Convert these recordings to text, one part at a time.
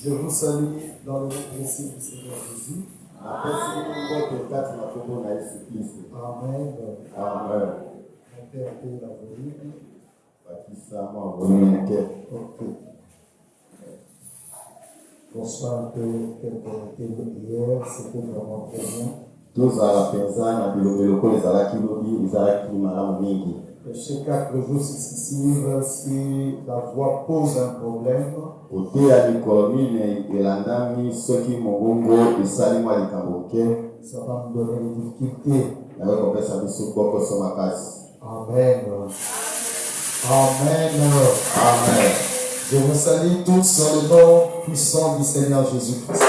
Je vous salue dans le nom précieux du Seigneur Jésus. Amen. Amen. Mon Père paye la volume. Ok. Bonsoir un peu, quelle était hier, c'était vraiment très bien. Et chez 4 jours successifs, si la voix pose un problème, ça va me donner des difficultés. Amen. Amen. Amen. Je vous salue tous dans le nom puissant du Seigneur Jésus-Christ.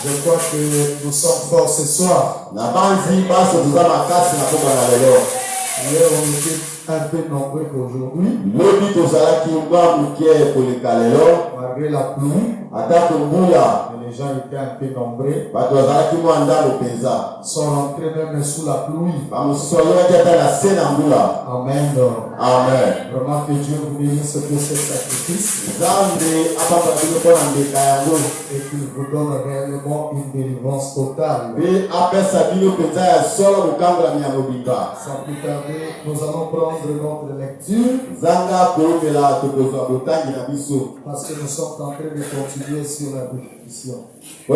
Je crois que nous sommes forts ce soir. Hier, on était un peu nombreux qu'aujourd'hui. Malgré la pluie, les gens étaient un peu nombreux. Ils sont rentrés même sous la pluie. Amen. Amen. Vraiment que Dieu vous bénisse pour ce sacrifice. Et qu'il vous donne réellement une délivrance totale. Sans plus tarder, nous allons prendre notre lecture. Parce que nous sommes en train de continuer sur la bénédiction. Le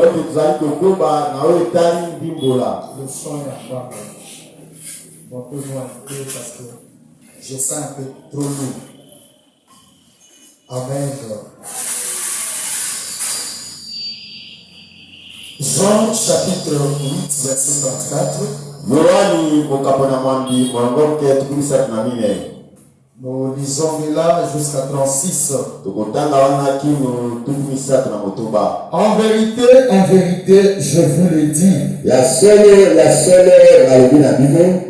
son est à bas. Montez-moi un peu parce que je sens un peu trop lourd. Amen. Jean chapitre 8, verset 34. Nous lisons de là jusqu'à 36. En vérité, je vous le dis. La seule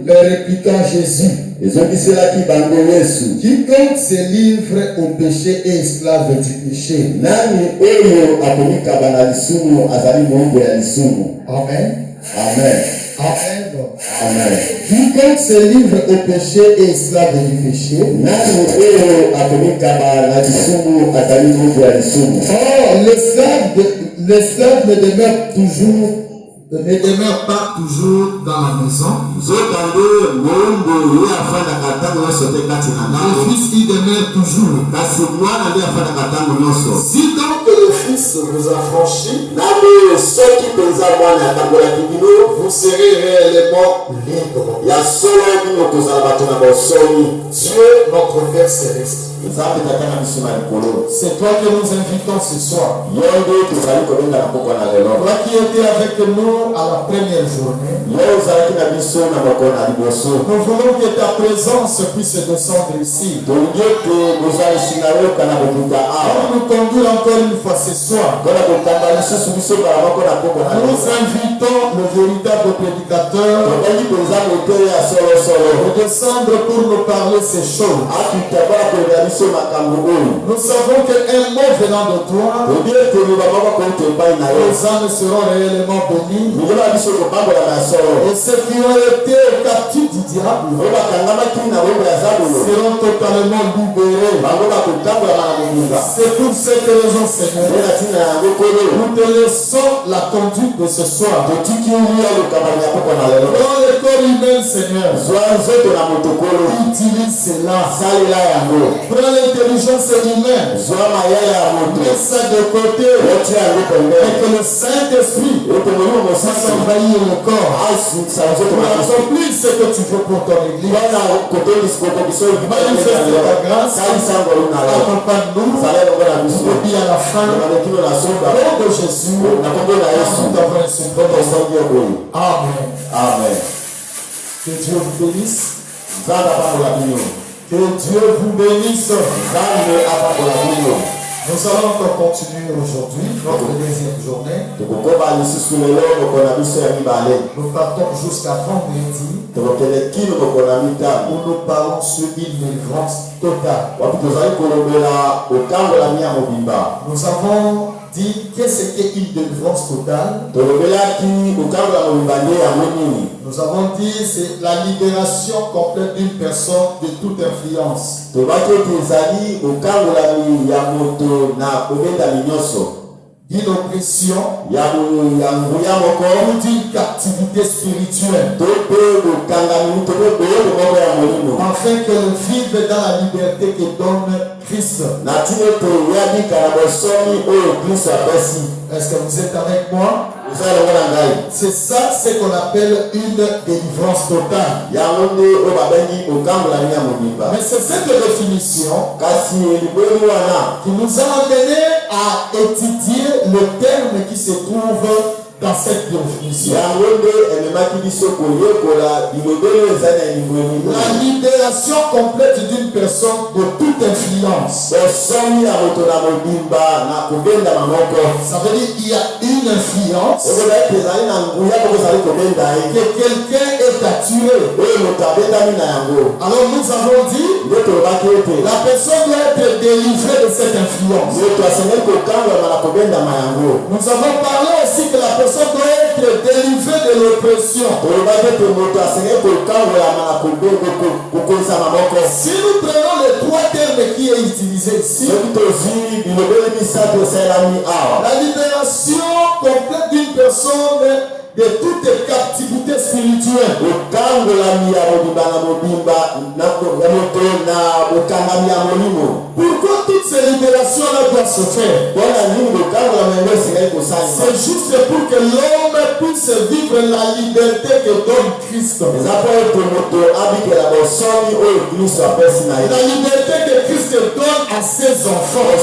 Le répliqua Jésus. Quiconque se livre au péché est esclave du péché. Amen. Amen. Amen. Amen. Quiconque se livre au péché est esclave du péché. Or, l'esclave ne demeure pas toujours dans la maison. Le Fils y demeure toujours. Si donc le Fils vous a franchi, vous serez réellement libre. Dieu, notre Père céleste, c'est toi que nous invitons ce soir. Toi qui étais avec nous à la première journée, nous voulons que ta présence puisse descendre ici. Nous conduire encore encore une fois ce soir, Nous nous invitons le véritable prédicateur de descendre pour nous parler ces choses. Nous savons qu'un mot venant de toi, les âmes seront réellement bénies. Et ceux qui ont été captifs du diable seront totalement libérés. C'est pour cette raison, Seigneur, nous te laissons la conduite de ce soir. Dans le corps humain, Seigneur, utilise cela. Prends l'intelligence humaine, mets ça de côté, et que le Saint-Esprit fasse envahir le corps pour accomplir ce que tu veux pour ton Église. Manifeste ta grâce, accompagne-nous, depuis à la fin, au nom de Jésus, nous t'avons ainsi prononcé. Amen. Amen. Que Dieu vous bénisse. Que Dieu vous bénisse. Nous allons encore continuer aujourd'hui notre deuxième journée. Nous partons jusqu'à vendredi où nous parlons sur une délivrance totale. Nous avons dit qu'est-ce qu'est une délivrance totale. Nous avons dit c'est la libération complète d'une personne de toute influence. D'une oppression ou d'une captivité spirituelle, afin qu'elle vive dans la liberté que donne Christ. Est-ce que vous êtes avec moi? C'est ça ce qu'on appelle une délivrance totale. Mais c'est cette définition qui nous a amené à étudier le terme qui se trouve dans cette définition. La libération complète d'une personne de toute influence. Ça veut dire qu'il y a une influence que quelqu'un est attiré. Alors nous avons dit la personne doit être délivrée de cette influence. Nous avons parlé aussi que la personne doit être délivrée de l'oppression. Si nous prenons les trois termes qui est utilisé ici, la libération complète d'une personne de toute captivité spirituelle. Pourquoi toutes ces libérations-là doivent se faire? C'est juste pour que l'homme puisse vivre la liberté que donne Christ. La liberté que Christ donne à ses enfants.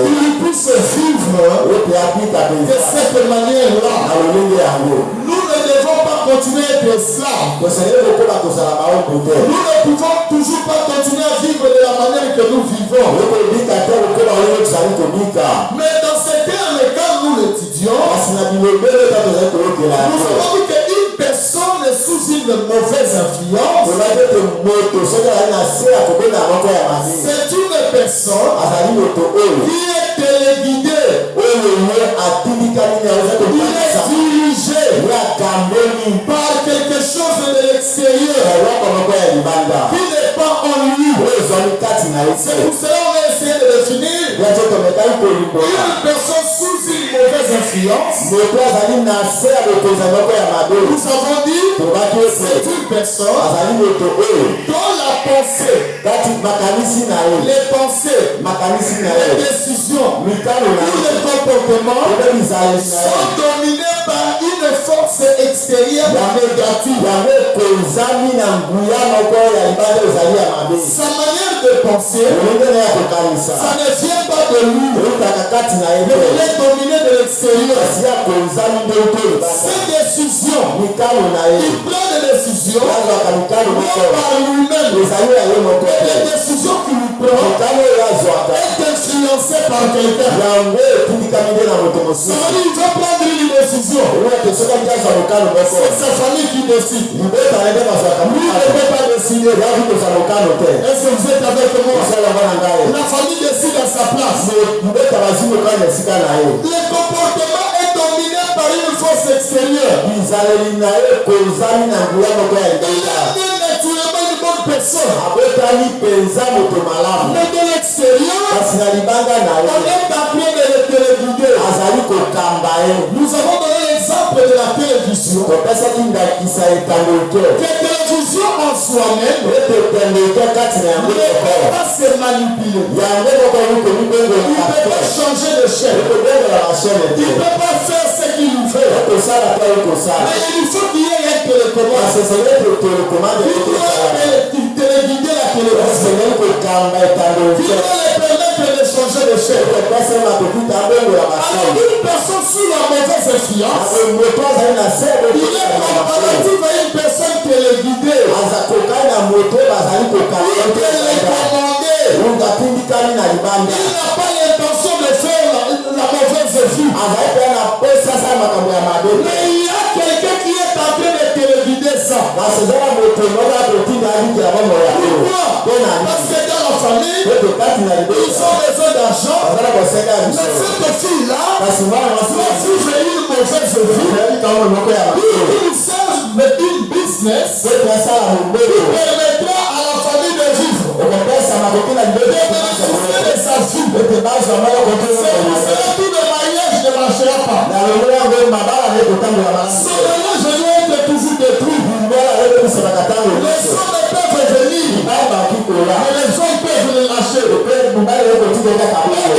Qu'ils puissent vivre de cette manière-là. Nous ne devons pas continuer à être esclaves. Nous ne pouvons toujours pas continuer à vivre de la manière que nous vivons. Mais dans ce terme, quand nous l'étudions, nous avons vu qu'une personne est sous une mauvaise influence. C'est une personne qui est téléguidée, qui est dirigée par quelque chose de l'extérieur qui n'est pas en lui. C'est pour cela qu'on va essayer de définir une personne sous une mauvaise influence. Nous avons dit c'est une personne dont la pensée, les pensées, les décisions ou les comportements sont dominés par une force extérieure négative. Sa manière de penser, ça ne vient pas de lui, mais il est dominé de l'extérieur. Ses décisions, il prend des décisions non par lui-même, mais les décisions qu'il prend est influencée influencé par quelqu'un. Ça veut dire il va prendre une décision. C'est sa famille qui décide. Lui ne peut pas décider. Est-ce que vous êtes avec moi? La famille décide à sa place. Le comportement est dominé par une force extérieure. Il est naturellement une bonne personne. Mais de l'extérieur, on est en train de le téléguider. Nous avons donné l'exemple de la télévision. La télévision en soi-même ne peut pas se manipuler. Il ne peut pas changer de chaîne. Il ne peut pas faire ce qu'il veut. Mais il faut qu'il y ait un télécommande. Il doit téléguider la télévision. Il doit les permettre de changer de chaîne. Alors une personne sous la mauvaise influence, il est comparatif à une personne téléguidée. Il n'a pas l'intention de faire la mauvaise vie. Mais il y a quelqu'un qui est en train de téléguider ça. Pourquoi? Parce que dans la famille, ils ont besoin d'argent. Mais cette fille-là doit vivre une mauvaise vie. Il cherche une business qui permettra à la famille de vivre. De bénéficier de sa vie. C'est tout le mariage ne marchera pas. Son mariage doit être toujours détruit. Les hommes peuvent venir, mais les hommes peuvent le lâcher.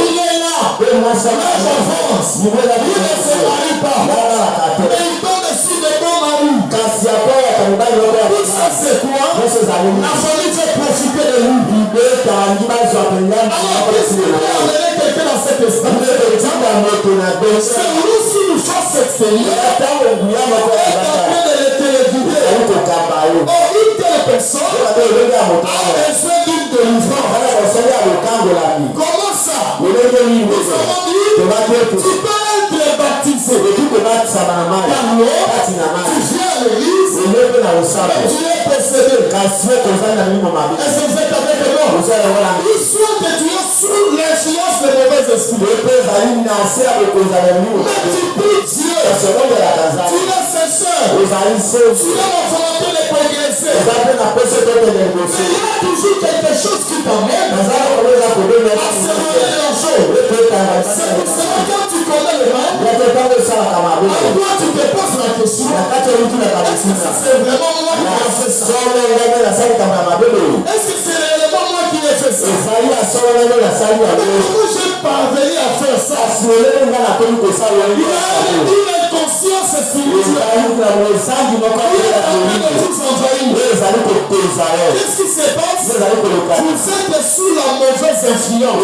Il est là, l'âge avance, il ne se marie pas, mais il tombe sur des bons maris. Tout ça c'est quoi? La famille veut profiter de lui. Alors qu'est-ce qu'il peut amener quelqu'un dans cet esprit? C'est nous sur une force extérieure est en train de le téléguider. Une telle personne a besoin d'une délivrance. Comment ça? Nous avons dit, tu peux être baptisé par l'eau, tu viens à l'église, et tu es possédé. Est-ce que vous êtes avec moi? Il soit que tu es sous l'influence des mauvais esprits. Mais tu pries Dieu. Tu es sincère. Tu as la volonté de progresser. Mais il y a toujours quelque chose qui t'amène à se remettre en chose. C'est pour cela que quand tu connais le mal, toi tu te poses la question, est-ce que c'est vraiment moi qui ai fait ça? Est-ce que c'est réellement moi qui ai fait ça? Comment j'ai parvenu à faire ça? Il y a une inconscience spirituelle. Il est en train de vous envahir. Qu'est-ce qui se passe? Vous êtes sous la mauvaise influence.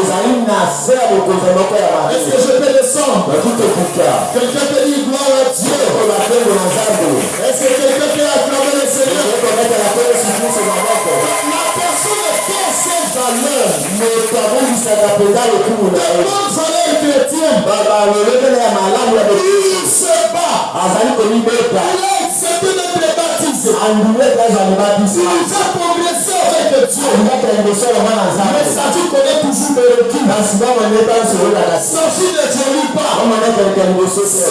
Est-ce que je peux descendre? Quelqu'un peut dire gloire à Dieu. Est-ce que quelqu'un peut acclamer le Seigneur? La personne perd ses valeurs. Les bonnes valeurs chrétiennes. Il se bat. Il a accepté d'être baptisé. Il va progresser avec Dieu. Mais sa vie connaît toujours des reculs. Sa vie ne vieillit pas. Ça,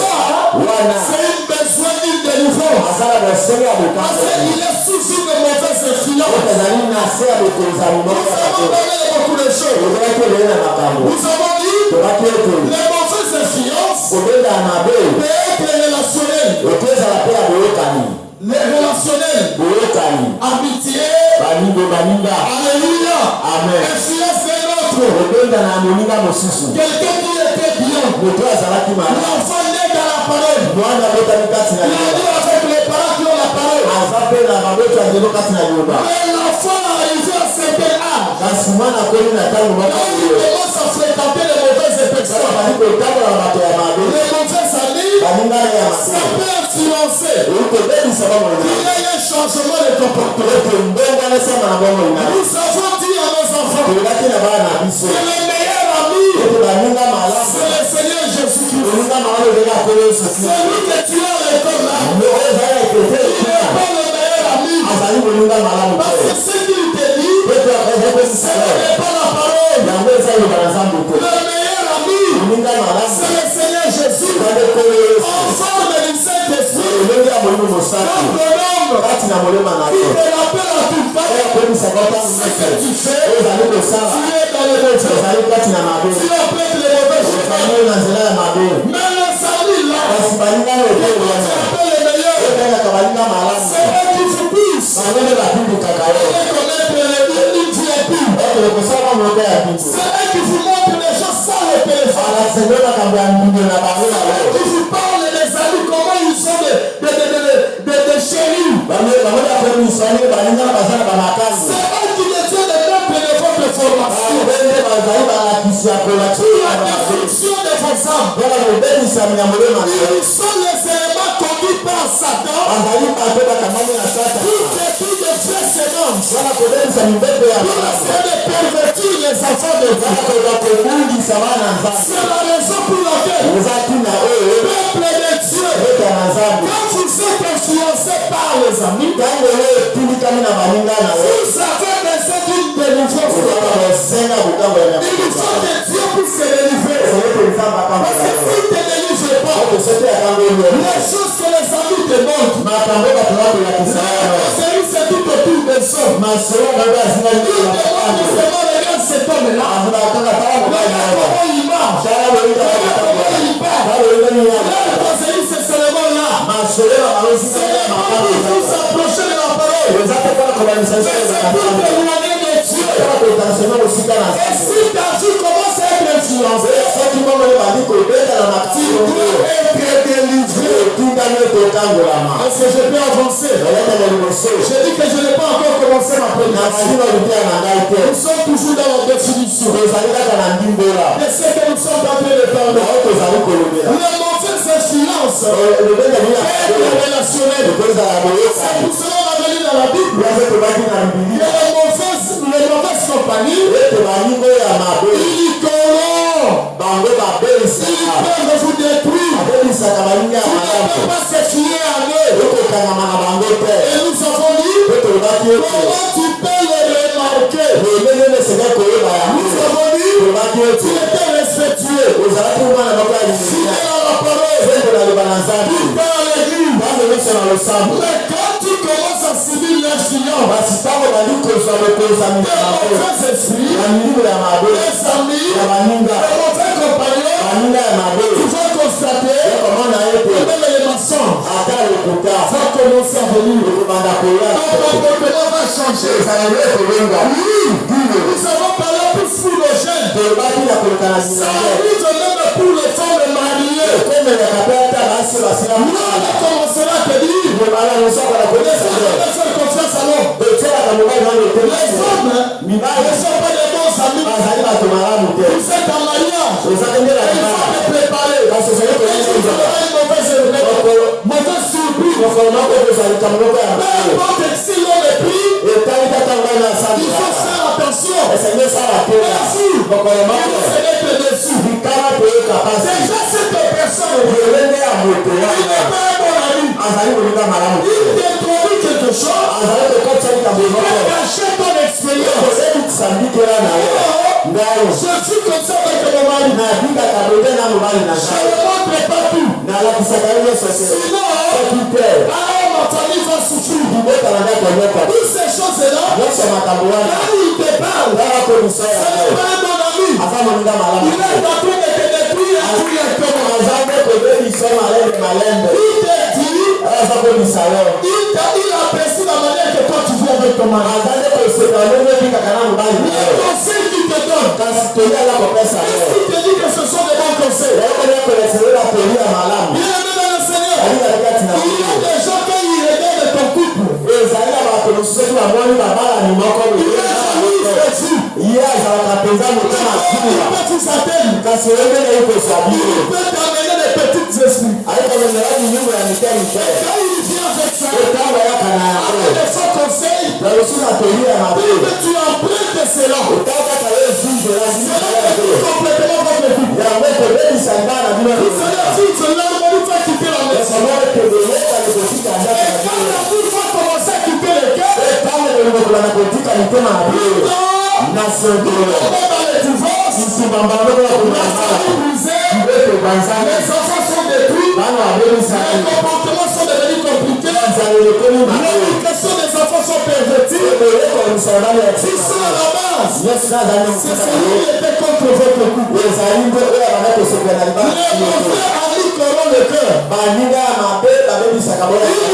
c'est une besoin d'une délivrance. Parce qu'il est sous une mauvaise influence. Nous avons parlé de beaucoup de choses. Nous avons dit les mauvaises influences peuvent être relationnelles. Les relationnels, amitié, alléluia, influence d'un autre. Quelqu'un qui était bien, l'enfant naît dans la parole. Il a dit avec les parents qui ont la parole. Mais l'enfant arrivé à un certain âge, il commence à fréquenter les mauvaises personnes. Les mauvais amis, ça peut influencer. Il y a un changement de comportement. Nous avons dit à nos enfants que le meilleur ami Celui que tu as à l'école là, il n'est pas le meilleur ami. Parce que ce qu'il te dit, ce n'est pas la parole. Le meilleur ami, c'est le Seigneur Jésus. En forme du Saint-Esprit. Donc le homme qui te rappelle à tout temps ce que tu fais, tu es dans le mauvais chemin. Tu apprêtes le mauvais chemin. Mais le salut là, qui te rappelle le meilleur, c'est là qu'il faut plus. Connaître les tu es pur. C'est là qu'il vous montre les choses sans le téléphone. C'est là qu'il vous parle des amis, comment ils sont des chéris. C'est eux qui détiennent les peuples de votre formation. La destruction de vos âmes. Ils sont les éléments conduits par Satan. Pour détruire de vraies semences. Pour essayer de pervertir les enfants de Dieu. C'est la raison pour laquelle peuple de Dieu, quand vous êtes influencé par les amis, vous avez besoin d'une délivrance. Il faut que Dieu puisse se délivrer. Parce que s'il ne te délivre pas, les choses que les amis te montrent, c'est tout autour des hommes. Regarde cet homme-là. Regarde comment il marche. Regarde comment il parle. Regarde ce Salomon-là. C'est pour vous s'approcher de la parole. C'est pour témoigner de Dieu. Et si ta vie commence à être influencée, tu dois être délivré. Est-ce que je peux avancer? Je dis que je n'ai pas encore commencé ma prédication. Nous sommes toujours dans la définition de ce que nous sommes en train de parler. Les mauvaises influences relationnelles. C'est pour cela qu'on a venu dans la Bible. Il y a les mauvaises compagnies. Ils corrompent. Ils peuvent vous détruire. Vous ne pouvez pas se fier à eux. Et nous avons dit comment tu peux les remarquer. Nous avons dit tu étais respectueux. Fidèle à la parole. Tu pars à l'église. Mais quand tu commences à subir l'influence des mauvais esprits, des amis, des mauvais compagnons, tu vas constater que même les mensonges vont commencer à venir. Ton comportement va changer. Nous avons parlé pour fou le jeune. Ça arrive même pour les femmes mariées. Nous on commencera à te dire les femmes ne font confiance à l'homme. Les hommes ne sont pas des bons amis. Vous êtes en mariage. Il faut te préparer. Une mauvaise surprise. Peu importe si l'on est pris, il faut faire attention. Merci. Vous êtes dessus. Déjà cette personne, il n'est pas un bon ami. Il détruit quelque chose. Il va cacher ton expérience. Je suis comme ça avec mon mari. Je ne montre pas tout. Sinon, ma famille va souffrir. Toutes ces choses-là, quand il te parle, ce n'est pas un bon ami. Il est en train de te détruire à tous les temps. Il te dit, il apprécie la manière que toi tu vis avec ton mari. Le conseil qu'il te donne, est-ce qu'il te dit que ce sont des bons conseils? Bien aimé dans le Seigneur, il y a des gens quand ils regardent ton couple, il est jaloux dessus. Il peut vous atteindre. Il peut t'amener des petites esprits. Quand il vient avec ça, avec des faux conseils, pour que tu empruntes cela. Cela est complètement votre vie. Vous allez vivre l'harmonie séparation de l'homme. Dans les divorces, la famille brisée, les enfants sont détruits, les comportements sont devenus compliqués, l'éducation des enfants sont pervertis. Tout ça à la base, c'est celui qui était contre votre couple. Les mauvais amis corrompent le cœur. Ils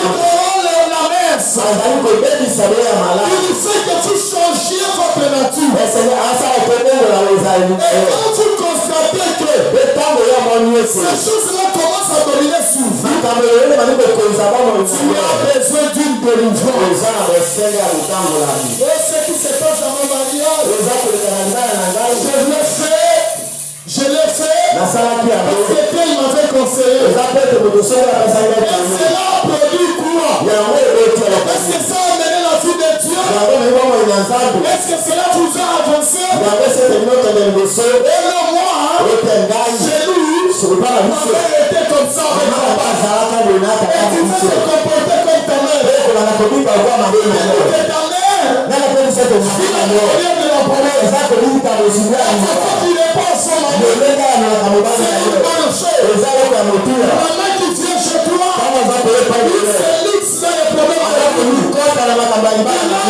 corrompent la messe. Il fait que vous changiez votre nature. Et quand vous constatez que ces choses-là commencent à dominer sur vous, tu as besoin d'une délivrance. Et ce qui se passe dans mon mariage, je l'ai fait parce que il m'avait conseillé. Et cela a produit quoi? Est-ce que ça a amené la vie de Dieu? Est-ce que cela vous a avancé? Et le moi, chez lui, m'avait été comme ça avec papa. Et tu vas te comporter comme ta mère. Et ta mère, il a le de la promesse. Il n'est pas ensemble. C'est une bonne chose. Maman qui vient chez toi, il se luxe dans les problèmes de la vie.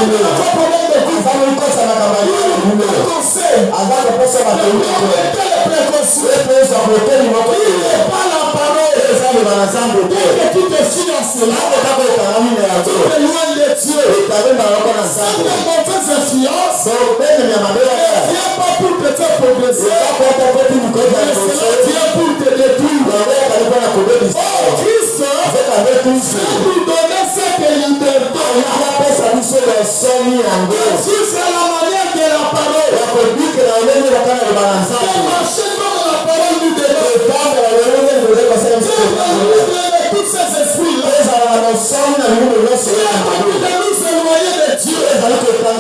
Il a pas problème de couple. Il a un conseil. Les précautions. Il n'est pas la parole. Dès que tu te fies dans cela, tu t'éloignes de Dieu. Cette mauvaise influence ne vient pas pour te faire progresser, mais cela vient pour te détruire. Oh Christ, c'est pour donner cette liberté. Jésus est la manière de la parole. C'est marcher comme la parole nous demande. Tous ces esprits-là, de nous éloigner de Dieu.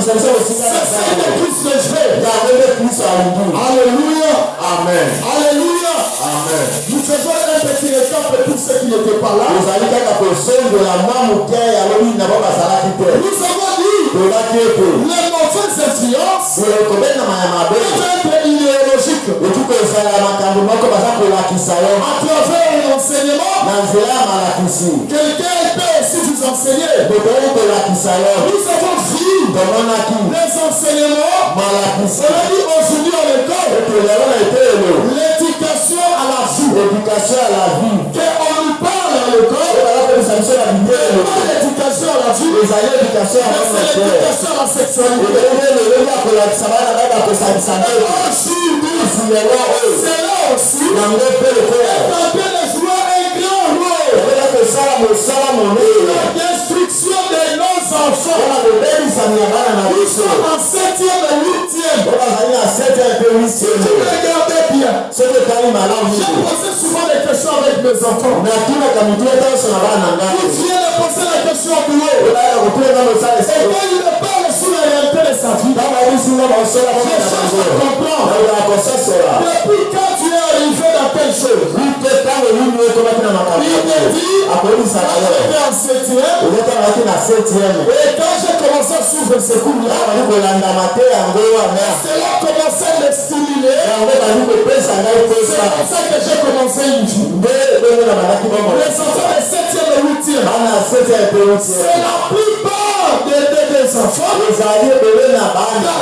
C'est ça que Christ le fait. Alléluia. Amen. Alléluia. Amen. Nous faisons un petit récap pour tous ceux qui n'étaient pas là. Nous avons dit les mauvaises influences peuvent être idéologiques. À travers l'enseignement, quelqu'un peut aussi vous enseigner. Nous avons vu les enseignements. On a dit aujourd'hui à l'école l'éducation à la vie. Qu'on nous parle à l'école. C'est pas l'éducation à la vie, mais c'est l'éducation à la sexualité. C'est là aussi est en train de jouer un grand rôle dans l'instruction de nos enfants. Ils sont en 7e et 8e. Si tu regardais bien, j'ai posé souvent des questions avec mes enfants. Ils viennent de poser la question au boulot. Et quand il me parle sur la réalité de sa vie, je cherche à comprendre. Depuis quand tu es arrivé dans telle chose? Il me dit, j'étais en 7e. Et quand j'ai commencé à suivre ce cours-là, cela commençait à me stimuler. C'est comme ça que j'ai commencé une vie. Les enfants de 7e et 8e, c'est la plupart des enfants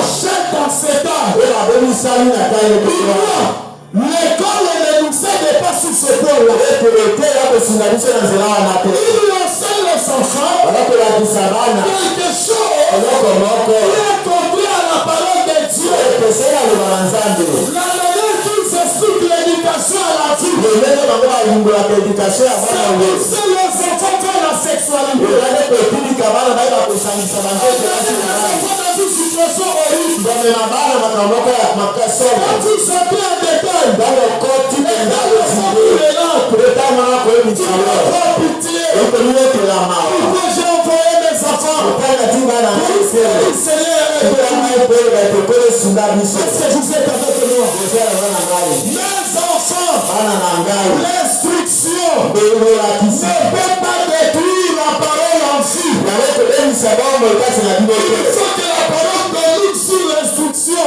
achètent dans cet âge. L'école ne nous aide pas sur ce point-là. Il enseigne les enfants quelque chose qui est contraire à la parole de Dieu. La manière qu'ils expliquent l'éducation à la vie, c'est les enfants vers la sexualité. Dans une situation horrible, quand tu s'appelles en détail, et dans le fond du mélange, tu n'as pas pitié. Pourquoi j'ai envoyé mes enfants pour le Seigneur? Est-ce que vous êtes avec moi? Mes enfants, l'instruction ne peut pas détruire la parole en vie. Il faut que la parole domine sur l'instruction.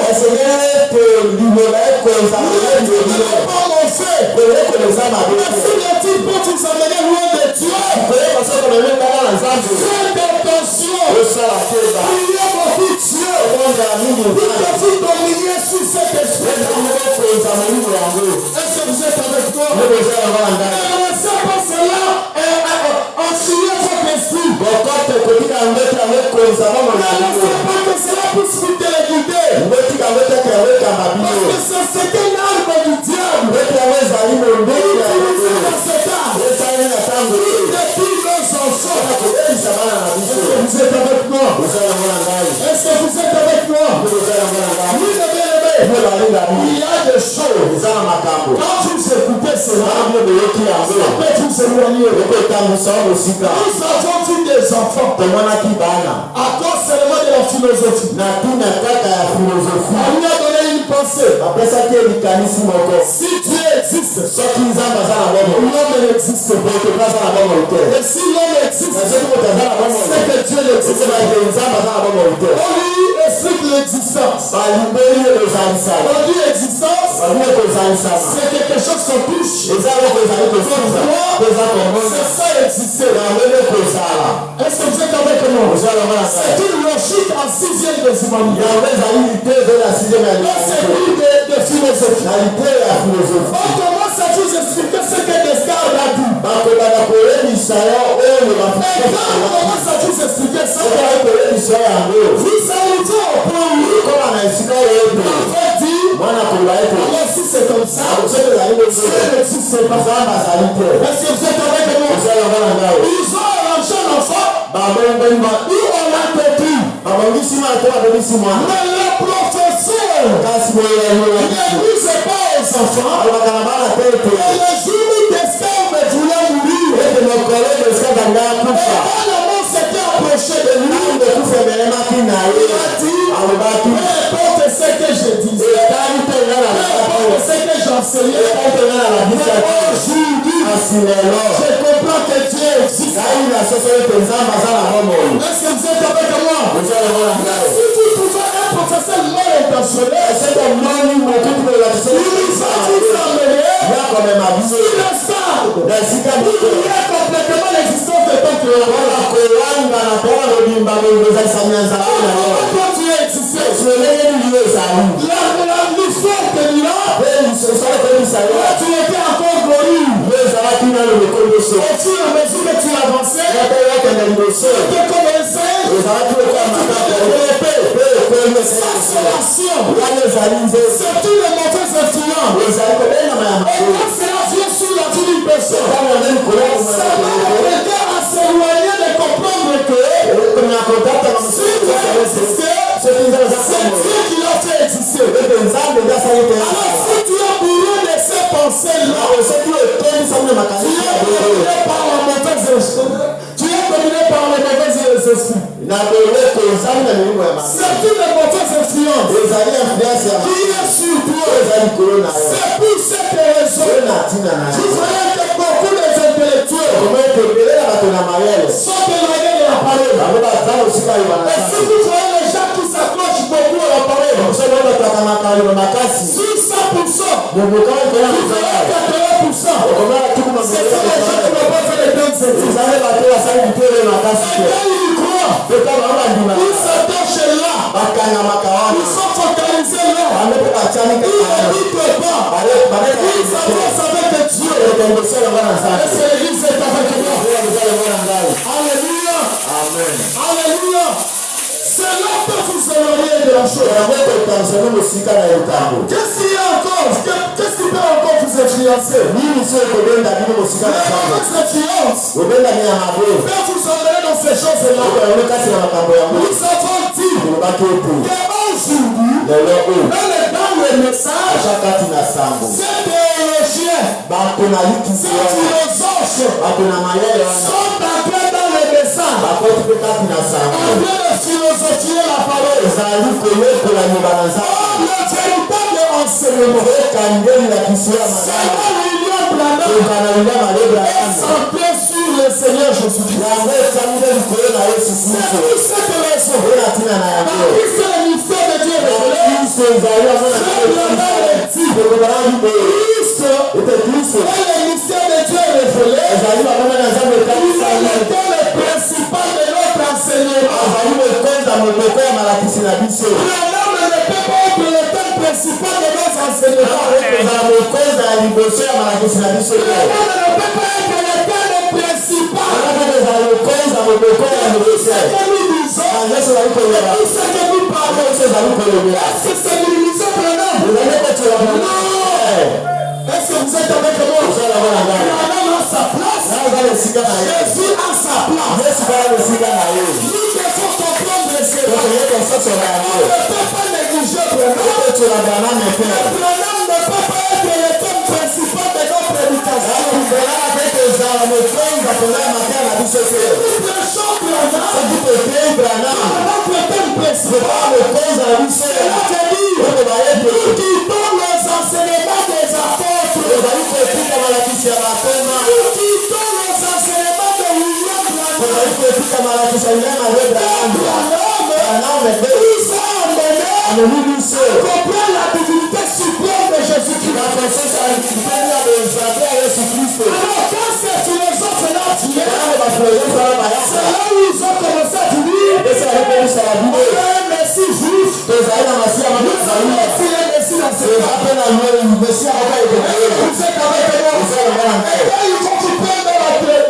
liloba ekonza Ne pas mon fait. koyekoleza mabe Mais si le type peut vous amener loin de Dieu, koyeba soki omemi kaka na nzambe faites attention. osala keba Priez beaucoup Dieu. okonzala mingi Vous devez dominer sur cet esprit. ezakokonza molimo yango Est-ce que vous êtes avec moi? ndekoza yango na ndani Ne laissez pas cela enfuir votre esprit. bokote kotika ngoti yango ekonza Ne mamona laissez pas que cela puisse vous téléguider. ngotika ngoteke yango ekamba Parce bino que c'est un arme du diable. ngoti yango ezali mondeki ya Utilisé dans cet arme. esali na ntango Il détruit nos enfants. kobebisa bana na biso Vous êtes avec moi? oza yango na ngai Est-ce que vous êtes avec moi? oza yango na ngai Oui, bien aimé. bino balinga Il bino y a des choses. eza na makambo Quand vous écoutez cela, bino boyoki yango ça peut vous éloigner. ekotambwisa wa mosika Nous avons vu des enfants tomonaki bana à cause seulement de la philosophie. na ntina kaka ya filosofi On lui a donné une pensée. bapesaki elikanisi moko Si Dieu existe, soki nzambe aza na bomoi l'homme n'existe pas. moto mpe aza na bomoi te Et si l'homme existe, na soki moto aza na bomoi c'est que Dieu existe. esemake nzambe aza na bomoi te On lui explique l'existence. balimbeli ekozalisama On dit existence, babi ekozalisama c'est quelque chose qu'on touche. eza eloko ezali kosusa mpe eza komona C'est ça exister. yango nde kozala Est-ce que vous êtes avec moi? oza yango na C'est ngai une logique en sixième des humanité. yango ezali lite eza na sixième ya Et c'est likanisi plus de philosophie. na lite ya filosofi On commence à vous expliquer ce que Descartes a dit. bakobanda koyebisa yo oyo Et quand on bafisokala commence à vous expliquer ça, okali koyebisa yango vous arrivez au point où koma na esika oyepe l'enfant dit, mwana koloba ete alors si c'est comme ça, soki ezali Dieu bonzolo n'existe pas. nzambe azali te Est-ce que vous êtes avec moi? oza yango na ngai Ils ont arrangé l'enfant, babongoli ils ont l'entretenu. babongisi mwana te babongisi mwana Mais le professeur kasi boyeyoyebi n'écoute pas aux enfants. alobaka na bana te ete Et le jour où Descartes voulait mourir, ete mokolo esika kanga et akufa quand le mot s'était approché de lui, ntango ekufa emelemaki na ye il a dit, alobaki peu importe ce que je dis, etali te nga na peu importe ce que j'enseignais, etali te nga na labisaki aujourd'hui, kasi lelo je comprends que Dieu existe. ngai na soso ete nzambe aza na bomoi Est-ce que vous êtes avec moi? oza yango na ngai Si vous trouvez un professeur mal intentionné, esika omoni mokutu kolakisa il va vous amener yakomema biso sur le stade. na esika Il moko y a complètement l'existence de ton créateur. mpona kolanga na mpona kobimba kozalisami ya nzambe na yo Quand tu as existé, solenge nini ezali l'histoire te dira, mpe esala koyebisa yo tu étais encore glorieux. yo ezalaki nano lokolo nyonso Au fur et à mesure que tu avançais, yaka yakende liboso tu commençais ezalaki lokola makaka pe ekweli ça c'est l'action. wana ezali nzete C'est une mauvaise influence. ezali kobengama ya Et makolo quand cela vient sur la vie d'une personne, ntango yango likolo ya ça va l'aider à s'éloigner de comprendre que komona kotatana si Dieu existait, soki nzambe eza c'est komo Dieu qui l'a fait exister. ete nzambe eza asali te Alors si tu es bourré de ces pensées-là, soki otondisami na tu makanisi es ya boye dominé par la mauvaise esprit. Tu es dominé par les mauvais esprits. na boloko ezali na milimo ya mabe C'est une mauvaise influence ezali influence ya qui est sur toi. eza likolo na yo C'est pour cette raison. oyo na ntina na Vous yo voyez que beaucoup des intellectuels komete ebele ya bato na mayele sont éloignés de la parole. bango baza mosika oyo Et si banasa vous voyez les gens qui s'accrochent beaucoup à la parole, mosoki oyo bataka makambo makasi sur 100%, moboka oyo vous voyez 80%. okomaka tukuma C'est ça les gens qui n'ont pas fait les grandes études. ezali bato basali bitele makasi Et te quand ils croient, mpe kaka babandima ils s'attachent là. bakangamaka wana Ils sont focalisés là. bango mpe batiamika Ils n'habitent pas. Ils s'avancent avec Dieu. liboso yango na nzambe Est-ce que l'église est avec moi? oyo eza yango na ngai Alléluia. amen Alléluia. Cela peut vous éloigner de la chose. yango ekotanisano mosika na etambo Qu'est-ce qu'il y a encore? Qu'est-ce qui peut encore vous influencer? nini so ekobenda bino mosika na La nzambe mauvaise influence obendami ya mabe peut vous emmener dans ces choses-là. okoyango kasi na makambo yango Nous avons dit olobaki ete qu'aujourd'hui, lelo oyo dans le message, aza kati na sango ces théologiens, bato na likisi ces wana philosophes bato na mayele wana sont entrés dans le message bakoti mpe kati na sango en train de philosophier la parole. ezali koyekola nyoba na nzambe Or, le véritable enseignement, ekangeli na kiso ya c'est malamu que William Branham ezala linga malebra est yana centré sur le Seigneur Jésus-Christ. yango esamile likolo na yesu C'est kristo pour cette raison. oyo na ntina na Dans yango Christ, le mystère de Dieu révélé, Kristo ezali amona Christ est le mystère de Dieu révélé. ezali bamona na nzambe Il ekanisami était le principal de notre enseignement. azali mokonza mobeko ya malakisi na biso Branham ne peut pas être le thème principal de nos enseignements. kozala mokonza ya liboso ya malakisi na biso Branham ne peut pas être le thème principal. kozala mokonza mobeko ya liboso Ce que nous disons, nyonso ezali koloba tout ce que nous parlons, nyonso ezali kolobela est-ce que c'est l'unité Branham? ezali kotola Est-ce que vous êtes avec moi? Branham a sa place. nazala esika na ye Jésus a sa place. yesu kala na esika na ye Nous devons comprendre cela. tokoye kososola On yango ne peut pas négliger Branham. kotola Branham te Branham ne peut pas être le thème principal de nos prédications. Branham pe kozala mokonza mpona ya mateya na biso te Nous prêchons Branham. soki totei Branham Notre thème principal, kozala mokonza na biso c'est-à-dire, oyo bayebi nous quittons les enseignements des apôtres. ozali kotika malakisi ya bakoma Nous quittons les enseignements de William Branham. ozali kotika malakisi ya william ale Branham Branham pe Nous a amené amemi biso à comprendre la divinité suprême de Jésus-Christ. na conscience ya likipeni ya benzate ya yesu kristo Alors, quand ces philosophes-là disaient, wana bafilosofe wana c'est bayaka là où ils ont commencé à dire, esi alikomisala on bino a un Messie juif, tozali na masiya nous avons makozali aussi un Messie dans ce eza cas. mpe na mesiya akoka ekokeye Vous êtes avec moi. eza longa na Et ngai quand il faut qu'ils prennent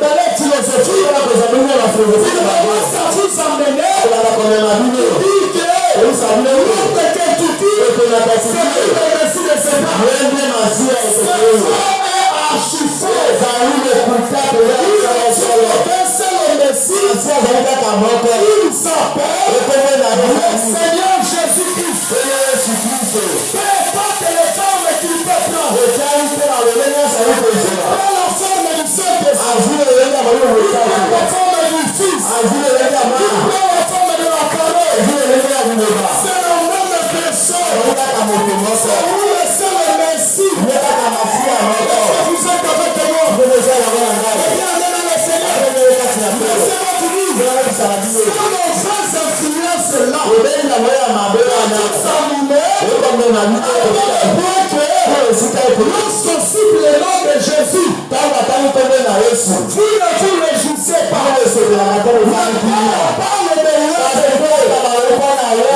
dans la philosophie, wana kozali na bafilosofe il na bango commence à vous emmener, kozala komema bino dit que oyisa bino l'homme de quel tu dis, ekonaka c'est siki le Messie de ce cas. yende masiya Ce ekokeye homme est archivé. ezali lokuta kozala solo Un seul Messie, masiya azali kaka moko il s'appelle ekombe na le bino Seigneur Jésus-Christ. yesu kristo Peu importe le forme qu'il peut prendre, etali mpe na lolenge nyonso ali kozela prends la forme du Saint-Esprit, azwi lolenge ya malimo prends mosaki la forme du Fils, azwi lolenge ya mama prends la forme de la parole. azwi lolenge ya biloba C'est le même personne. azali kaka moto moko Où le seul Messie. ye kaka masiya moko Vous êtes avec moi. mbele eza yango na ngai Bien, bien, le Seigneur. ebele kati na pelo Laissez-moi vous dire, ezalakisaka bino dans nos vraies influences-là, obenga moyo ya mabe wana ça nous met okomema bino à tel point que oyo esika ekolo lorsqu'on cite le nom de Jésus, ntango atali kombe na yesu vous ne vous réjouissez pas. oyo esepelaka ntango ezali kuna Parle de Dieu. kasi ekoyeba baloko na yo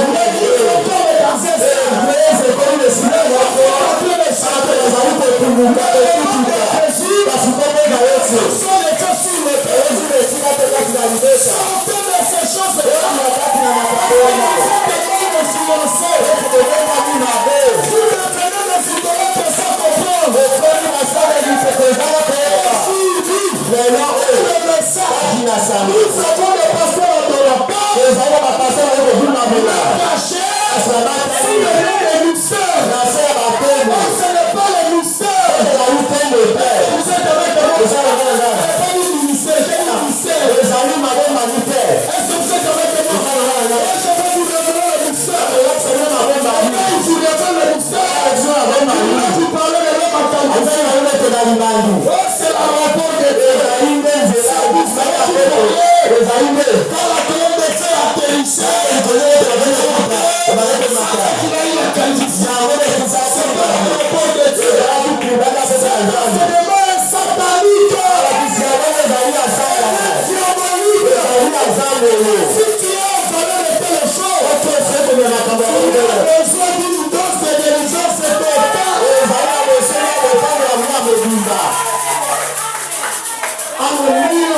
Comme dans un cercle. ese ekomi esika moko ate ezali kotumbuka ekutuka kasi kombe na yesu Sont les cas sur le terrain. ezili esika te kati na libesa Sortez de ces choses-là. ezali kati na makambo wana ekobengami mabe Vous apprenez les idolâtres sans comprendre. ekomi masala ebiseko ezala koyeba lelo oyo kati na sango Nous avons des pasteurs adorateurs ezali bapasteur oyo kobimamela cachés kasi sous le babateli nom des mystères. na se ya batembo Ce n'est pas les mystères. ezali tembo te Vous êtes avec moi. eza longa na Ce n'est pas du ministère, c'est du mystère. ezali mabomani te Est-ce que vous êtes avec moi? eza longa na Je vais vous révéler le mystère. ezali mabomani Quand je vous révèle le mystère, eza mabomani là, vous parlez de l'homme entendu. ezali nalinete na libandu Oh, c'est la rapport de Dieu. ezali nde nzela bisaka pepo ezali nde Quand la colonne de feu atterrissait, ebalekemaka il a eu la qualité. yango nekisasi C'est pas le rapport de Dieu. ezali kubaka pesa ya nzambe C'est vraiment satanique. kasi yango ezali ya sala Diabolique. ezali ya nzambe oyo Si tu as valeur de telle chose, oto efekome makambo ya tu mondele as besoin d'une dose de délivrance totale. ezali na boseli ya motango ya mwa mobimba Alléluia.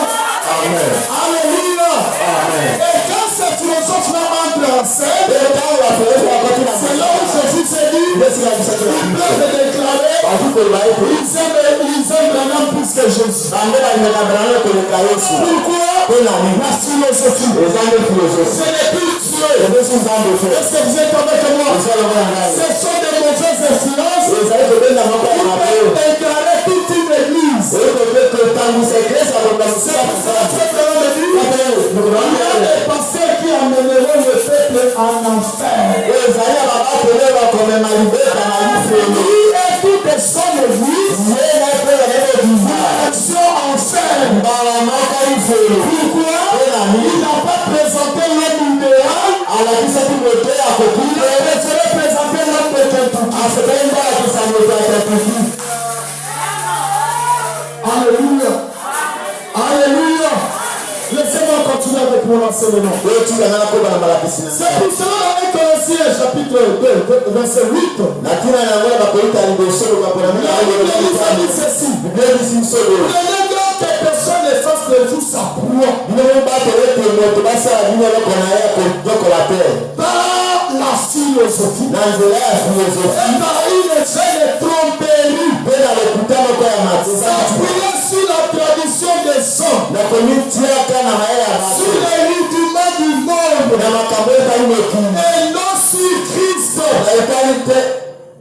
amen Alléluia. amen Et quand ces philosophes-là entrent en scène, ntango bafilosofe bakoti na c'est là où Jésus s'est dit, ndesika bisaki ils peuvent déclarer, baki koloba ete ils aiment Branham plus que Jésus. bango balingaka brano koleka yesu Pourquoi? mpo na nini La philosophie. eza nde filosofe Ce n'est plus Dieu. ebesi nzambe fe Est-ce que vous êtes avec moi? eza longa na ngai Ce sont des mauvaises influences ezali kobenga moko ya qui mabe peuvent déclarer toute une église. oyo kotangwisa eklesi ya kolobisa C'est pour ça que Frère Branham dit, il y a des pasteurs qui amèneront le peuple en enfer. ezali ya babapele bakomema libeta na lifelo Lui et toutes son église, ye na mpe banekobima action enfer. mbala moko lifelo Pourquoi? mpo na Il nini n'a pas présenté l'homme idéal, alakisaki moto ya kokuta il a préféré présenter enseignements. wetu yana koba na malakisi na C'est pour cela dans 1 Corinthiens chapitre 2, verset 8. na kila na ngola bakoita libosolo kapona mina La Bible dit ceci. biblia bisimsolo Prenez garde que personne ne fasse de vous sa proie bino bato wete moto basala bino lokona ya kodokola te par la philosophie na nzela ya et filosofi par une jeune tromperie, mpe na lokutano kwa ya mateza s'appuyant sur la tradition des hommes, na komitiaka na mayele ya bato sur les rudiments du monde, na makambo etali mokili et non sur Christ. na etali te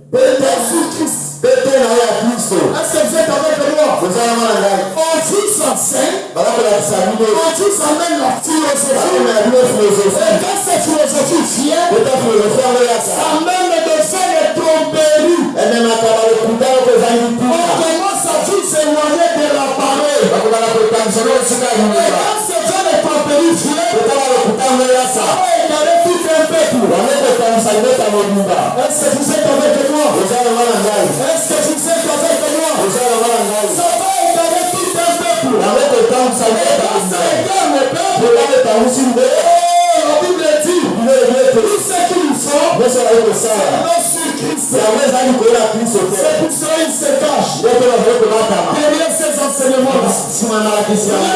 Et sur Christ. pete na yo ya kristo Est-ce que vous êtes avec moi? kozala mwana ngai On vous enseigne, balakolakisa bino on vous emmène la philosophie. bakomela bino filosofi Et quand cette philosophie vient, peta filosofi yango yaka ça mène de faire des tromperies. ememaka balokutano ko ezali On mpika commence à vous éloigner de la parole. bakobala kokanisa no esika ya Et liloba quand ce genre de tromperie vient, peta balokutano yaka ça va égarer tout un peuple. bamekokanisa libota mobimba Est-ce que vous êtes avec moi? ozala mwana ngai Est-ce que vous êtes avec moi? ozala mwana ngai Ça va égarer tout un peuple. bamekokanisa Et libota quand ça mobimba égare le peuple, bamekokanisi mbe oh, la Bible dit, bino ebete tout ce qu'ils font, nyonso bali kosala non sur Christ. yango ezali koyela kristo te C'est pour cela qu'ils se cachent nde mpe bazali kobatama derrière ces enseignements-là. nsima ya malakisi yango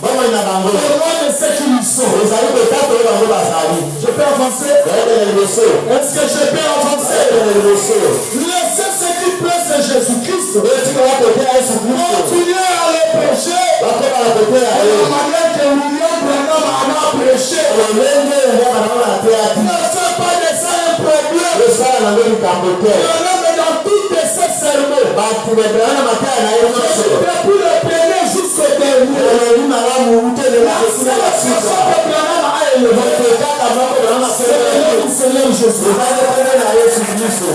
bomoi na bango Loin de ce qu'ils sont. ezali kotata oyo bango bazali Je peux avancer? yaekele liboso Est-ce que je peux avancer? yaekele liboso Laissez ce qui plaît à Jésus-Christ. etika bakoteya yesu kristo Continuez à le prêcher bakoba na koteya de ye la manière que William Branham en a prêché. olenge nde bango nateyaki Ne fais pas de ça un problème. osala nango likambo te Le homme dans toutes ces sermons. bato bebela na mateya na ye nyonso Depuis le premier jusqu'au dernier. olobi malamu utelema La esina seule ya façon sika que Branham a élevé, ekaka moko bana c'est le nom du Seigneur Jésus. ezali na yesu kristo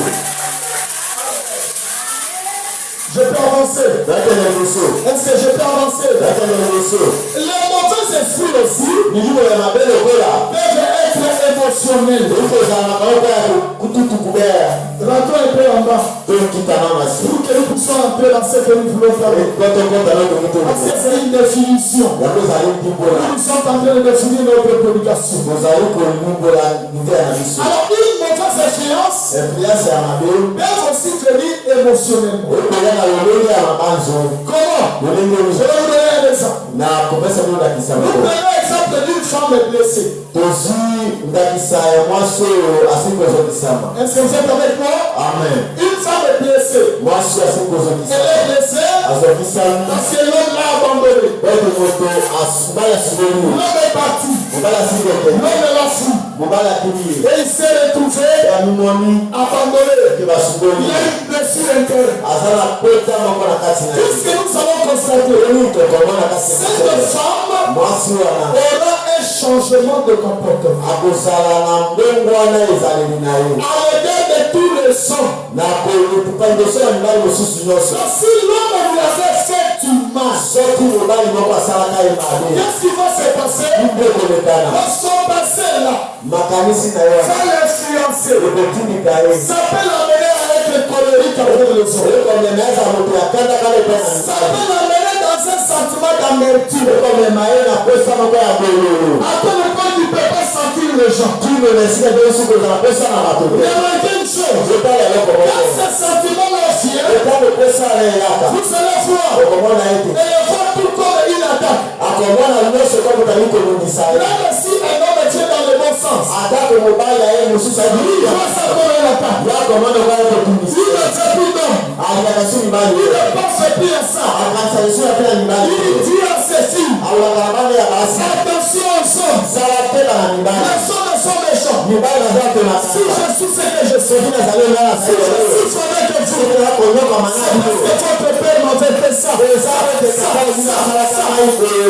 Je peux avancer. yaekele liboso Est-ce que je peux avancer? yaekele liboso Les mauvais esprits aussi milimo ya mabe lokola peuvent être émotionnels. okozala na kaoka ya kututu kubera Rentrons un peu en bas tokitana masi pour que nous puissions entrer dans ce que nous voulons faire. kotokota Parce que notomoto c'est une définition. yango ezali ndimbola Nous sommes en train de définir notre prédication. ozali kolimbola nzela na biso Alors, une mauvaise influence influence ya mabe peut aussi venir émotionnellement. okoya na lolenge ya mabanzo Comment? lolenge Je vais vous donner un exemple. na kopesa bino ndakisa Nous moko prenons l'exemple d'une femme blessée. tozwi ndakisa ya mwasi oyo asili kozokisama Est-ce que vous êtes avec moi? amen Une femme blessée. mwasi asili Elle kozokisama est blessée azokisami parce que l'homme l'a abandonné. ete moto mobali asibeli L'homme est parti. mobali asikete L'homme l'a fou. mobali akimi ye Et il s'est retrouvé yamimoni abandonné. ke basubeli Il a une blessure interne. aza na peta moko na kati na ye Puisque nous allons constater, oni tokomona kati cette ya femme mwasi wana aura un changement de comportement. akozala na mbongo wana ezaleli na ye À l'égard de tous les sangs. na kolupuka liboso ya mibali mosusu nyonso Donc, si l'homme lui avait fait du mal, soki mobali moko asalaka ye mabe qu'est-ce qui va se passer? nde kolekana Dans son passé là, makanisi na ye va l'influencer. ekotindika ye Ça peut l'amener à être colérique avec les autres. ekomema eza moto ya kandakala epe na Ça mibali peut l'amener dans un sentiment d'amertume. ekomema ye na pesa moko ya bololo À tel point qu'il ne peut pas sentir les gens. timela esika te osi kozala pesa na bato te Remarquez une chose. etala eloko Quand moko ce sentiment-là vient, etango pesa ala eyaka vous allez voir. okomona ete Et le voir tout comme une attaque. akomona nyonso kaka otali kolundisa ye Même si un homme tient dans le bon sens, atako mobali na ye mosusu il adia voit ça comme une attaque. yakomona okaya kotundisa Il ne fait plus d'homme. alingaka su mibali Il ye ne pense plus à ça. akanisa lisu ya te na mibali Il ye dit à ses filles, alobaka na bana ya basi attention aux hommes. sala tela na mibali Les hommes sont méchants. mibali naza Si pelaka je suis ce que je suis, soki nazali nga na si je sele suis avec vous, soki naza konyoka c'est parce manani que votre père m'avait fait ça. eza ete kaka ozinga asalaka mai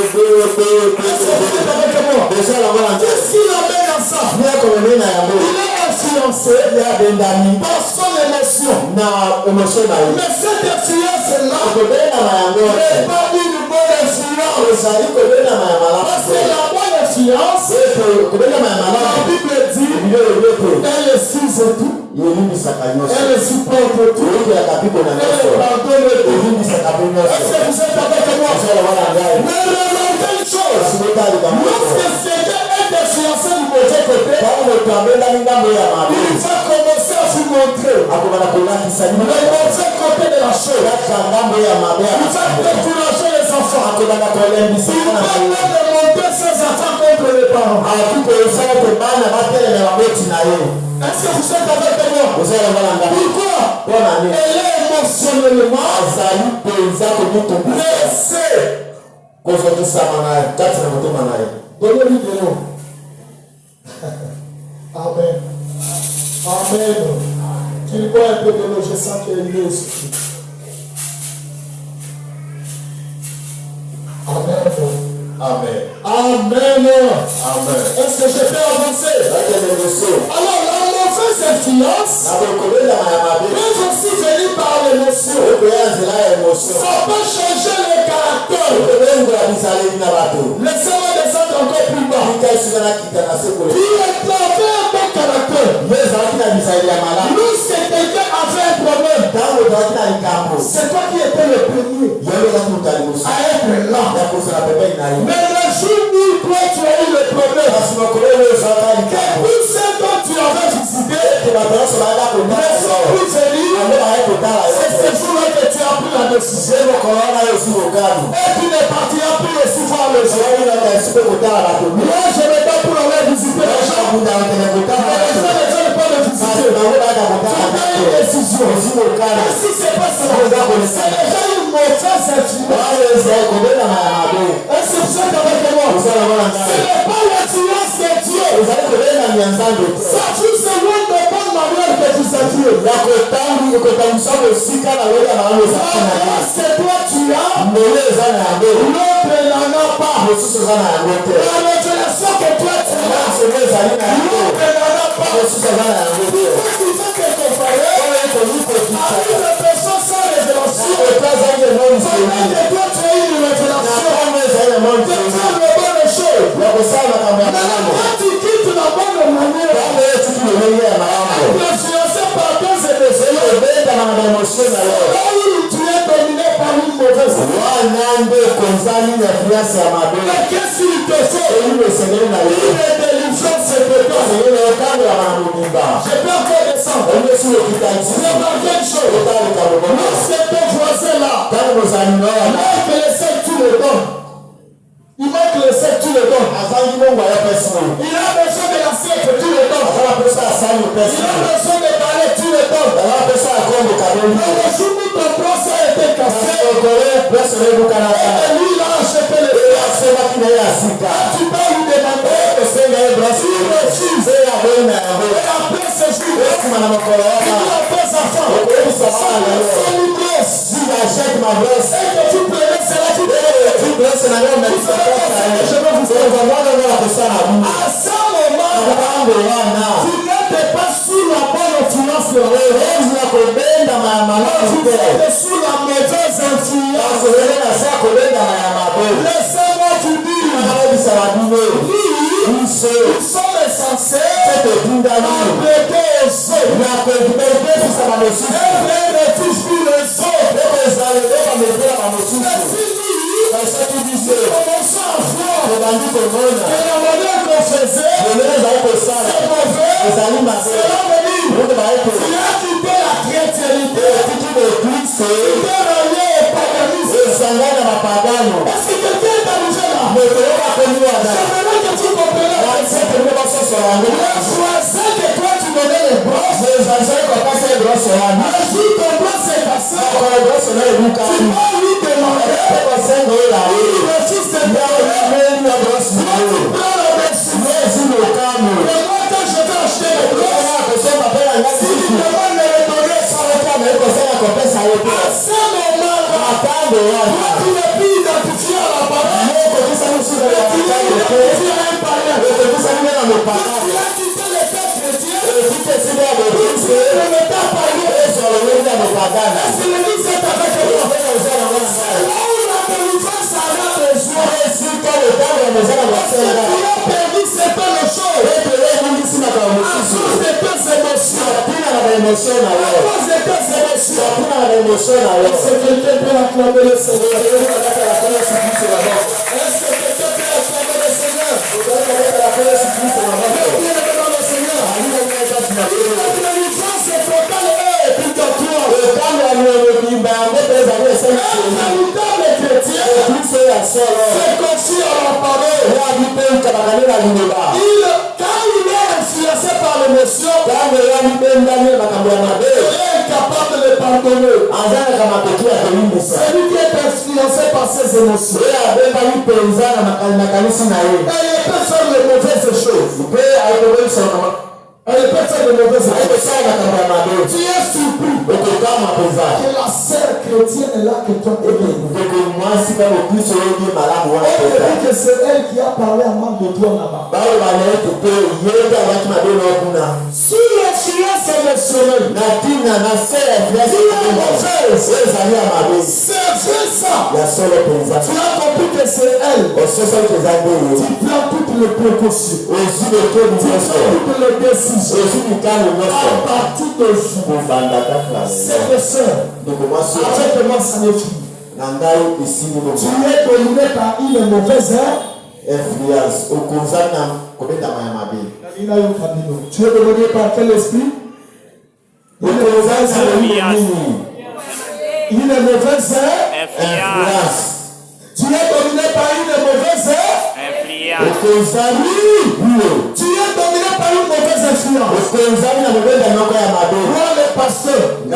Est-ce que vous êtes avec moi? deja yango na nzela Qu'est-ce qu'il amène à ça? yakomeme na yango Il est influencé yabendani par son émotion. na emotio na ye Mais cette influence-là kobendama yango n'est pas une bonne influence. ezali kobendama ya Parce malamu que la bonne influence, kobendama ya la malamu Bible dit, bilelo yote elle excuse tout, yelimbisaka nyonso elle supporte tout, soki ya kapiko na nyonso ovindisa kapiko nyonso Est-ce que vous êtes avec moi? ozala wana ngai Mais remarquez une chose. kasi botali kamoko Lorsque quelqu'un est influencé du mauvais côté, ntango moto abendani ngambo ya mabe il va commencer à vous montrer akobana kolakisa le mauvais côté de la chose. kaka ngambo ya mabe Il va décourager les enfants. akobana kolembisa Il va mpona même monter ses enfants contre les parents. akoki koyosala te bana batelemela boti na ye Est-ce que vous êtes avec moi? ozala wana ngai Pourquoi? mpona nini Elle est émotionnellement azali mpenza komitumbisa blessée. kozokisama na ye kati na motema na ye Donnez-lui de l'eau. Amen. Amen. Qu'il boit un peu de l'eau, je sens qu'il est lié aussi. Amen. amen Amen. amen Est-ce que je peux avancer? Alors, la mauvaise influence nakokolelama ya mabe peut aussi venir par l'émotion. okoya nzela ya émotion Ça peut changer le caractère. okobengola bisaleli na bato Laissez-moi descendre encore plus bas. tika esika nakita na sekolo Qui réclamait un bon caractère. yo ezalaki na bisaleli ya malamu Lorsque quelqu'un avait un problème, ntango ozalaki na likambo c'est toi qui étais le premier yo ezalaki moto ya liboso à être là. ya kozala pembeni na ye Mais le jour où toi tu as eu le problème, kasi mokolo oyo ezalaka likambo tous ceux dont tu avais visité, ete bato nyonso bayaka kotala ne sont yo plus venus. yango baye kotala C'est ce yo jour-là que tu as pris la décision. ye mokolo wana yo osi kokanu Et tu ne partiras plus aussi voir le jour. oyoyaka esi mpe kotala bato Moi, je ne vais pas pour aller visiter les gens. abunda okende kotala Mais les gens bato ne veulent pas me visiter. kasi bango bayaka kotala Tu as une bato décision. osi kokanu Qu'est-ce qui se passe là? C'est déjà une mauvaise influence. oyo ezali kobendama ya mabe Est-ce que vous êtes avec moi? ozala wana Ce ngai n'est pas l'influence de Dieu. ozali kobendami ya nzambe te Ça joue selon de bonnes manières que tu sais Dieu. ya kotangisa kosika na loyi ya malamu ezalaki na ye Parce que toi tu as, ndelo eza na yango l'autre n'en a pas. mosusu eza na yango te La révélation que toi tu as, soko ezali na yango l'autre n'en a pas. mosusu eza na yango te Tu fais que comparer oyo ekomi kokita avec les personnes sans révélation. ota ezali emoni Pendant que toi tu as eu une na révélation, ntango ezali emoni de faire les bonnes choses. ya kosala makambo ya Mais malamu quand tu quittes la bonne manière, ntango etiki lolenge ya malamu influencé par tes émotions, obendama na baemotio na yo là où tu es dominé par une mauvaise influence. wana nde ekonzani na influence ya mabe Mais qu'est-ce qu'il te fait? eyino esengeli na yo Une délivrance se prépare. esengeli okangola na mobimba Je peux encore descendre. oyo esi okita nti Remarquez une chose. otalika mokono Lorsque ton voisin là, ntango bozali il noya manque le sel, tu le donnes. Il manque le sel, tu le donnes. azangi bongo ayapesi oyo Il a besoin de l'assiette, tu le donnes. azala pesa asali opesi Il a besoin de parler, tu le donnes. azala pesa akombo kabeli Mais le jour où ton procès a été cassé, okole pesa oyebukanaka et lui il a acheté le oyo asemaki na ye ya sika tu peux lui demander. osenga ye brasi se aboyi na yango Et après ce jour, esima na mokolo tu wana as tes enfants. okoyebisa bana na yo C'est une grosse. si achète ma brosse Et que tu prenais cela, tu devais. tu brosse na yo omekisa pesa ye mwana ngala kosala bino À ce moment, ntango wana tu n'étais pas sous la bonne influence de la oyebisa kobendama ya malamu tu te étais sous la mauvaise influence. akozele na se ya kobendama ya mabe Laissez-moi vous dire, ayebisaka bino nous biso sommes censés tete etindani prêter aux autres. na kopesisa bamosusu Un vrai refuge pour les autres. ekozala eloko mepela bamosusu Mais si nous basaki biso commençons à voir tobandi komona que la manière qu'on faisait, lolelo ezali kosala c'est mauvais, ezali mabe cela veut dire oyo bayeke tu as quitté la chrétienté, etiki bekristo tu es rallié au paganisme. ezanga na bapagano Est-ce que quelqu'un est arrivé là? moto oyo bakomi wana J'aimerais que tu comprennes. basete mpe basosola yango Le choisit que toi tu donnais les brosses. ezali kopasa ebroso wana Le jour ton bras s'est cassé, okolo ebroso na tu ebukani vas lui demander. mpe kosenga oyo na ye Il refuse de donner. meli ya broso na yo Prends la décision. ezi mokano Et moi quand je vais acheter les brosses, wana kosomba mpe na si tu ngasi demandes de les donner, soki amei kosala kopesa ye te à ce moment-là, matango wana toi tu n'es plus identifié à la parole. ekokisa mosusu na Tu es matango te identifié à un païen. ekokisa mpe na Tu mopakano as quitté l'état chrétien. esika esili ya Tu bokristo es dans l'état païen. ezololeli ya mopagana C'est l'église est avec toi. mpena ozala ngo na ngai Là où la délivrance a besoin. esika lotango ya mozala Parce que basenga tu as perdu certaines choses. epele ebungisi makambo À mosusu cause de tes émotions. tina na baemotio na À yo cause de tes émotions. émotion na yo. Est-ce que quelqu'un peut acclamer le Seigneur? Est-ce que quelqu'un peut acclamer le Seigneur? Bien-aimé dans le Seigneur. La délivrance est totale et obligatoire. Un véritable chrétien c'est conçu à la parole. Quand il est influencé par l'émotion, il est incapable de le pardonner. Celui qui est influencé par ses émotions, et il peut faire les mauvaises choses. Elle peut faire de mauvaises choses. Tu es surpris que la sœur chrétienne est là que toi tu es. On dit que c'est elle qui a parlé à mal de toi là-bas. Sous l'influence émotionnelle, c'est vrai ça. Tu as compris que c'est elle. Tu prends toutes les précautions. Tu prends toutes les décisions. À partir de jour, c'est sœur. Avec moi, ça ne finit. Tu es dominé par une mauvaise influence. Tu es dominé par quel esprit? Une mauvaise influence. Tu es dominé par une mauvaise influence. Tu es dominé par une mauvaise influence. Moi, le pasteur, on a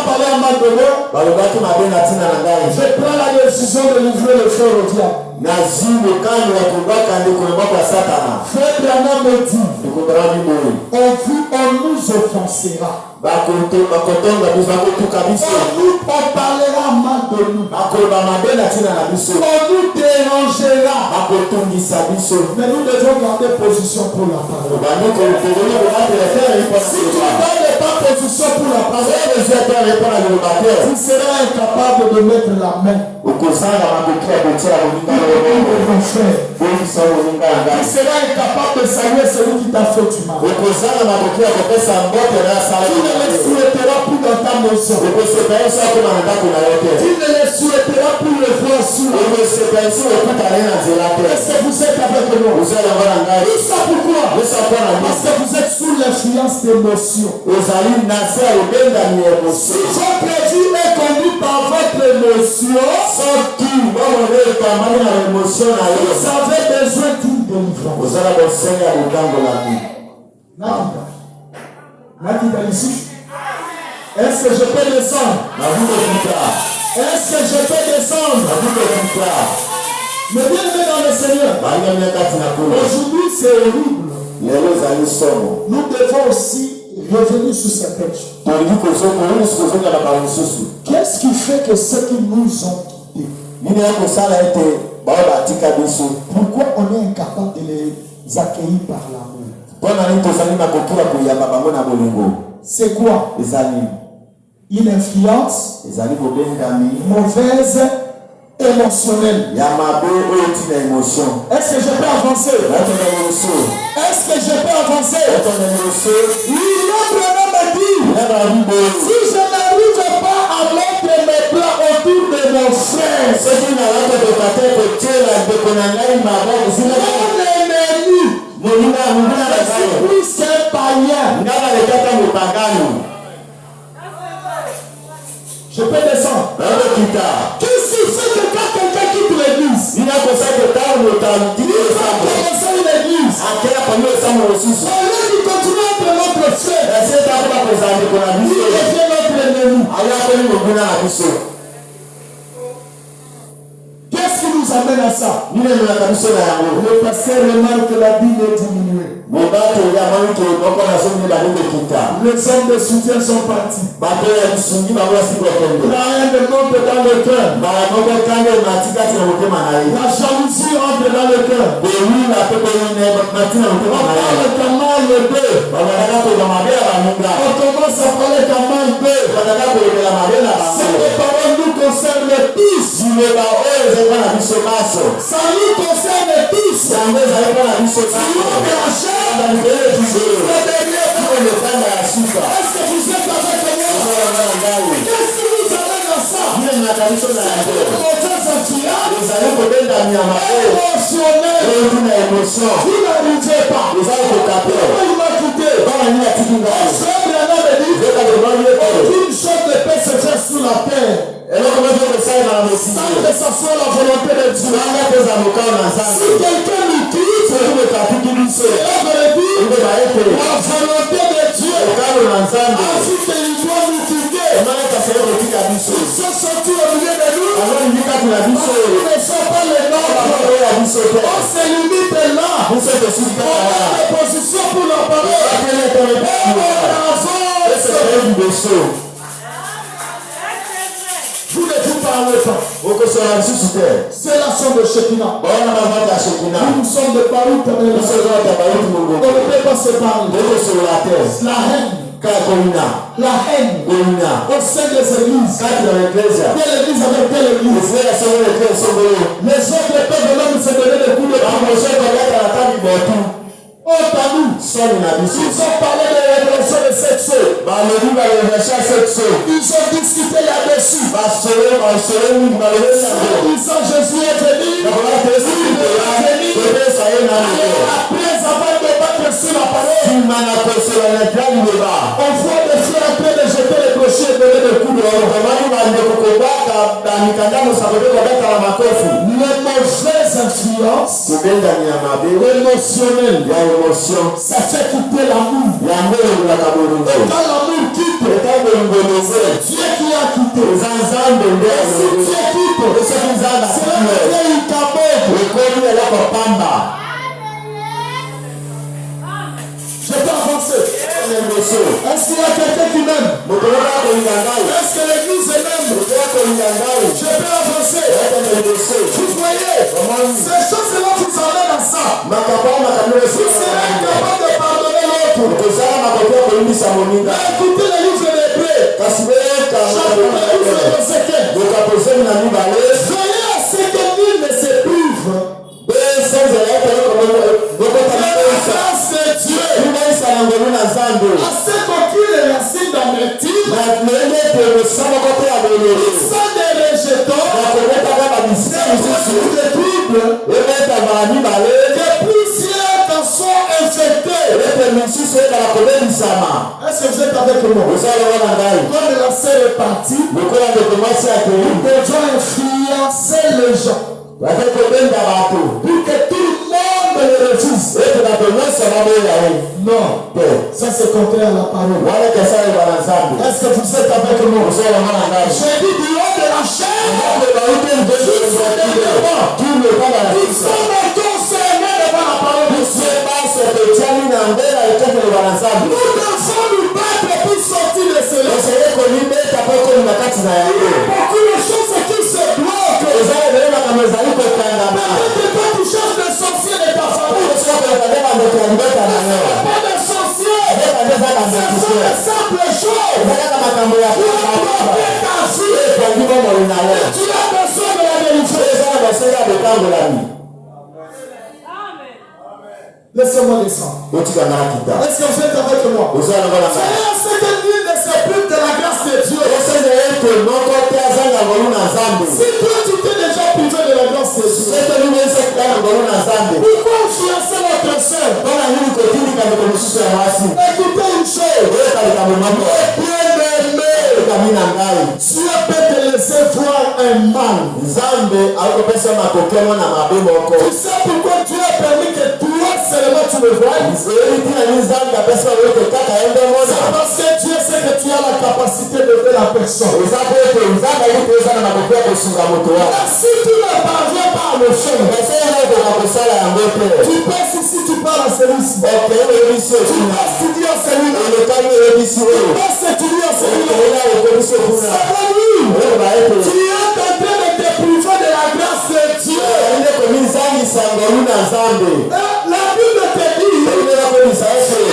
parlé à mal de moi. Je prends la décision de livrer le frère au diable. Frère Branham me dit, on nous offensera. On parlera mal de nous. On nous dérangera. Mais nous devons garder position pour la parole. Si tu ne gardes pas position pour la parole, tu seras incapable de mettre la main. Tu seras incapable de saluer celui qui t'a fait du mal. Tu ne les souhaiteras plus dans ta maison. Tu ne les souhaiteras plus le voir sur. Est-ce que vous êtes avec moi? Tout ça pourquoi? Parce que vous êtes sous l'influence d'émotions. Si votre vie est conduite par votre émotion, vous avez besoin d'une délivrance. Nakita ici. Est-ce que je peux descendre? Est-ce que je peux descendre? Mais bien aimé dans le Seigneur, aujourd'hui c'est horrible. Nous devons aussi revenir sur cette texte. Qu'est-ce qui fait que ceux qui nous ont quittés, pourquoi on est incapable de les accueillir par l'amour? C'est quoi? Une influence mauvaise émotionnelle. Est-ce que je peux avancer? Est-ce que je peux avancer? Oui, l'autre homme me dit, si je n'arrive pas à mettre mes plats autour de mon frère, mon ennemi, je suis plus qu'un païen. Je peux descendre. Qu'est-ce qui fait que quand quelqu'un quitte l'église, il va commencer une église, au lieu de continuer à être notre frère, il devient notre ennemi. Qu'est-ce qui nous amène à ça? Le pasteur remarque que la Bible est diminuée. Les hommes de soutien sont partis. Il n'y a rien de monte dans le cœur. La jalousie entre dans le cœur. On parle qu'à mal le deux. On commence à parler qu'à mal deux. Cette parole nous concerne tous. Ça nous concerne tous. Est-ce que vous êtes avec moi? Qu'est-ce mauvaise influence émotionnelle. Vous n'arrivez pas. Pourquoi il m'a quitté? Aucune chose ne peut se faire sous la terre sans que ça soit la volonté de Dieu. Si quelqu'un nous quitte, cela veut dire la volonté de Dieu ainsi qu'il doit nous quitter. Ils sont sortis au milieu de nous. Ils ne sont pas les nôtres. On se limite là. On a des positions pour la parole. Vous ne vous parlez pas. C'est la somme de Shekinah. Nous sommes de Baruch. On ne peut pas se parler. La haine. La haine au sein des églises. Telle église avec telle église. Les autres peuvent de l'homme se donner des coups de poing. Oh, Tanou, ils ont parlé de la révélation de cette chose. Ils ont discuté là-dessus. Disant Jésus est venu. Après avoir débattu sur la parole, on voit des frères en train de jeter les clochers et donner des coups de poing. Les mauvaises influences émotionnelles, ça fait quitter l'amour. Et quand l'amour quitte, c'est Dieu qui a quitté. Et si Dieu quitte, c'est la vieille Ikabod. Je peux avancer. Est-ce qu'il y a quelqu'un qui m'aime? Est-ce que l'église m'aime? Je peux avancer. Vous voyez, ces choses-là vous amènent à ça. Vous serez incapable de pardonner l'autre. Écoutez le livre d'Hébreux. Chapitre 12, verset 15. Veillez à ce que nul ne se prive. Assez qu'aucune racine d'amertume, sans des rejetons, des troubles, que plusieurs en sont infectés. Est-ce que vous êtes avec moi? Quand la sœur est partie, nous devons influencer les gens pour que tout le monde le refuse. Non, ça c'est contraire à la parole. Est-ce que vous êtes avec moi? J'ai dit du haut de la chaîne, jusqu'au dernier mois. Ils sont concernés devant la parole de Dieu. Nous devons nous battre pour sortir de cela. Il y a beaucoup de choses qui se bloquent. Peut-être toi tu cherches des sorciers de ta famille. Pas des sorciers. Ce sont des simples choses. Pour protéger ta vie. Tu as besoin de la vérité. Laissez-moi descendre. Est-ce que vous êtes avec moi? Frère, c'est que nul ne se prive de la grâce de Dieu. Si toi tu t'es déjà privé de la grâce de Dieu, pourquoi influencer notre soeur? Écoutez une chose. Bien-aimé, Dieu peut te laisser voir un mal. Tu sais pourquoi Dieu a permis que toi seulement tu le vois? C'est parce que Dieu sait que tu as la capacité de voir la personne. Mais si tu ne parviens pas à le faire, tu passes ici, tu parles à celui-ci. Tu passes, tu dis à celui-là. Tu passes, tu dis à celui-là. Ça va lui. Tu es en train de te priver de la grâce de Dieu. La Bible te dit,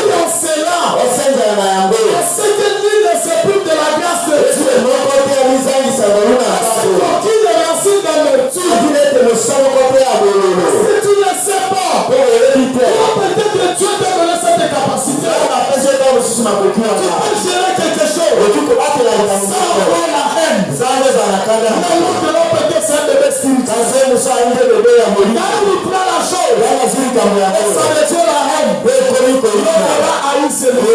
dans cela, c'est que nul ne se prive de la grâce de Dieu. Aucune racine d'amertume. Si tu ne sais pas, peut-être Dieu t'a donné cette capacité. Tu peux gérer quelque chose sans avoir la haine. ça devient la haine. L'homme va haïr celui.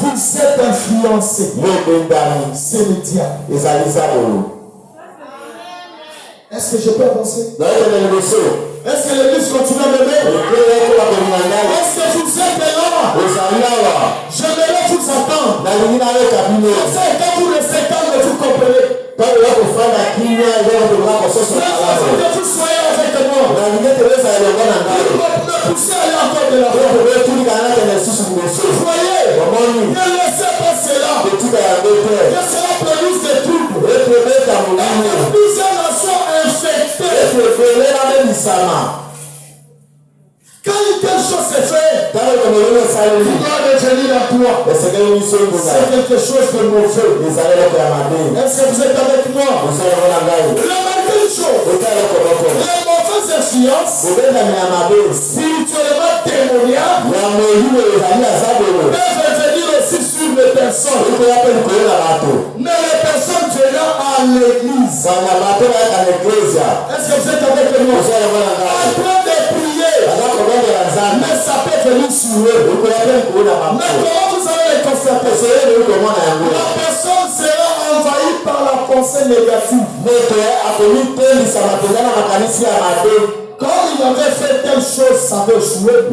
Vous êtes influencé. C'est le diable. Est-ce que je peux avancer? Est-ce que l'église continue à m'aimer? Est-ce que vous êtes là? Je m'aimerais vous attendre. Quand vous restez calme, vous comprenez. Que vous soyez avec moi. Ne poussez à aller encore de la voix. Vous voyez? Ne laissez pas cela. Que cela produise des troubles. Plusieurs nations infectées. Quand quelque chose est fait, il doit devenir à toi. C'est quelque chose de mauvais. Est-ce que vous êtes avec moi? Remarquez une chose. Les mauvaises influences, spirituellement démoniaques, peuvent venir aussi sur les personnes. Mais les personnes venant à l'église, est-ce que vous êtes avec moi? En train de prier, mais ça peut venir sur eux. Mais comment vous allez les constater? La personne sera envahie par la pensée négative. Quand il avait fait telle chose, ça veut jouer.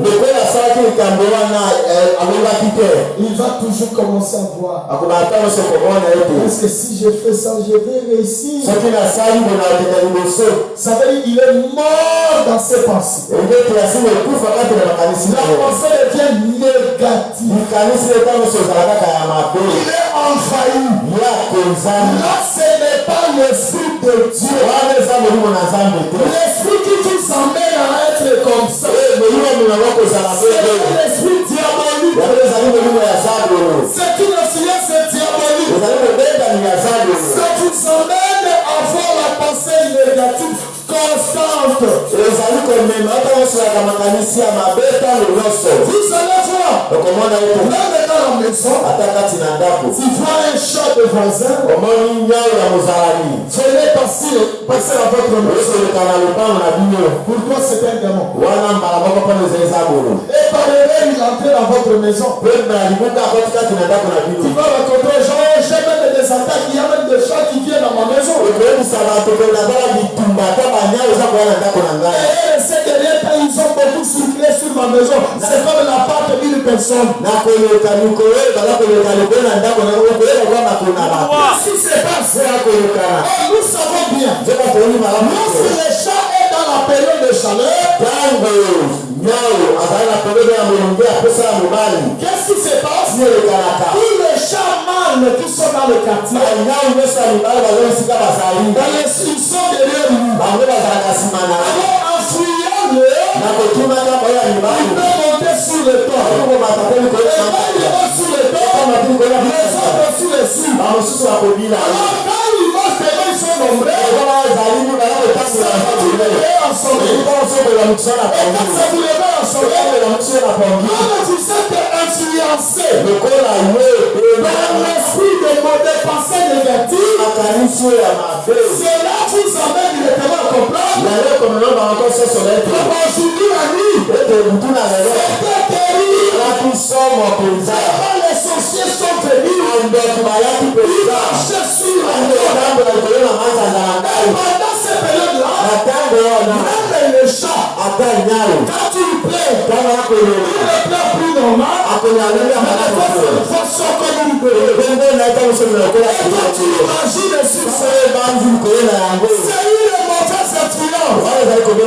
Il va toujours commencer à voir. Parce que si je fais ça, je vais réussir. Ça veut dire qu'il est mort dans ses pensées. La pensée devient négative. Il est envahi. Là, ce n'est pas l'esprit de Dieu. L'esprit qui vous emmène à être comme ça. C'est l'esprit diabolique. C'est une influence diabolique. Ça vous emmène à avoir la pensée négative constante. Vous allez voir. Même dans la maison, tu vois un chat de voisin. Venez passer à votre maison. Pourquoi c'est un démon? Et par erreur, il entre dans votre maison. Tu vas rencontrer Jean, j'ai même des attaques, il y a même des chats qui viennent dans ma maison. Et ces derniers temps, ils ont beaucoup circulé sur ma maison. C'est comme la part d'une personne. Qu'est-ce qui se passe? Nous savons bien. Lorsque le chat est dans la période de chaleur, qu'est-ce qui se passe? Tous les chats mâles qui sont dans le quartier, ils sont derrière nous. Alors, en fuyant le, il peut monter sur le toit. Et quand il monte sur le toit, les autres sur les cibles. Alors, quand il monte, ils sont nombreux. Ça va vous lever ensemble. Et quand ça vous lève ensemble, alors vous êtes influencé par l'esprit de mauvais pensées négatives. Cela vous amène directement à comprendre qu'aujourd'hui la nuit, c'était terrible. Quand les sorciers sont venus, ils marchaient sur la terre. Et pendant cette période-là, même les chats, quand ils pleurent, ils ne pleurent plus normal. Mais les forces sont comme une gueule. Et quand tu imagines sur ça, c'est une mauvaise influence. La peur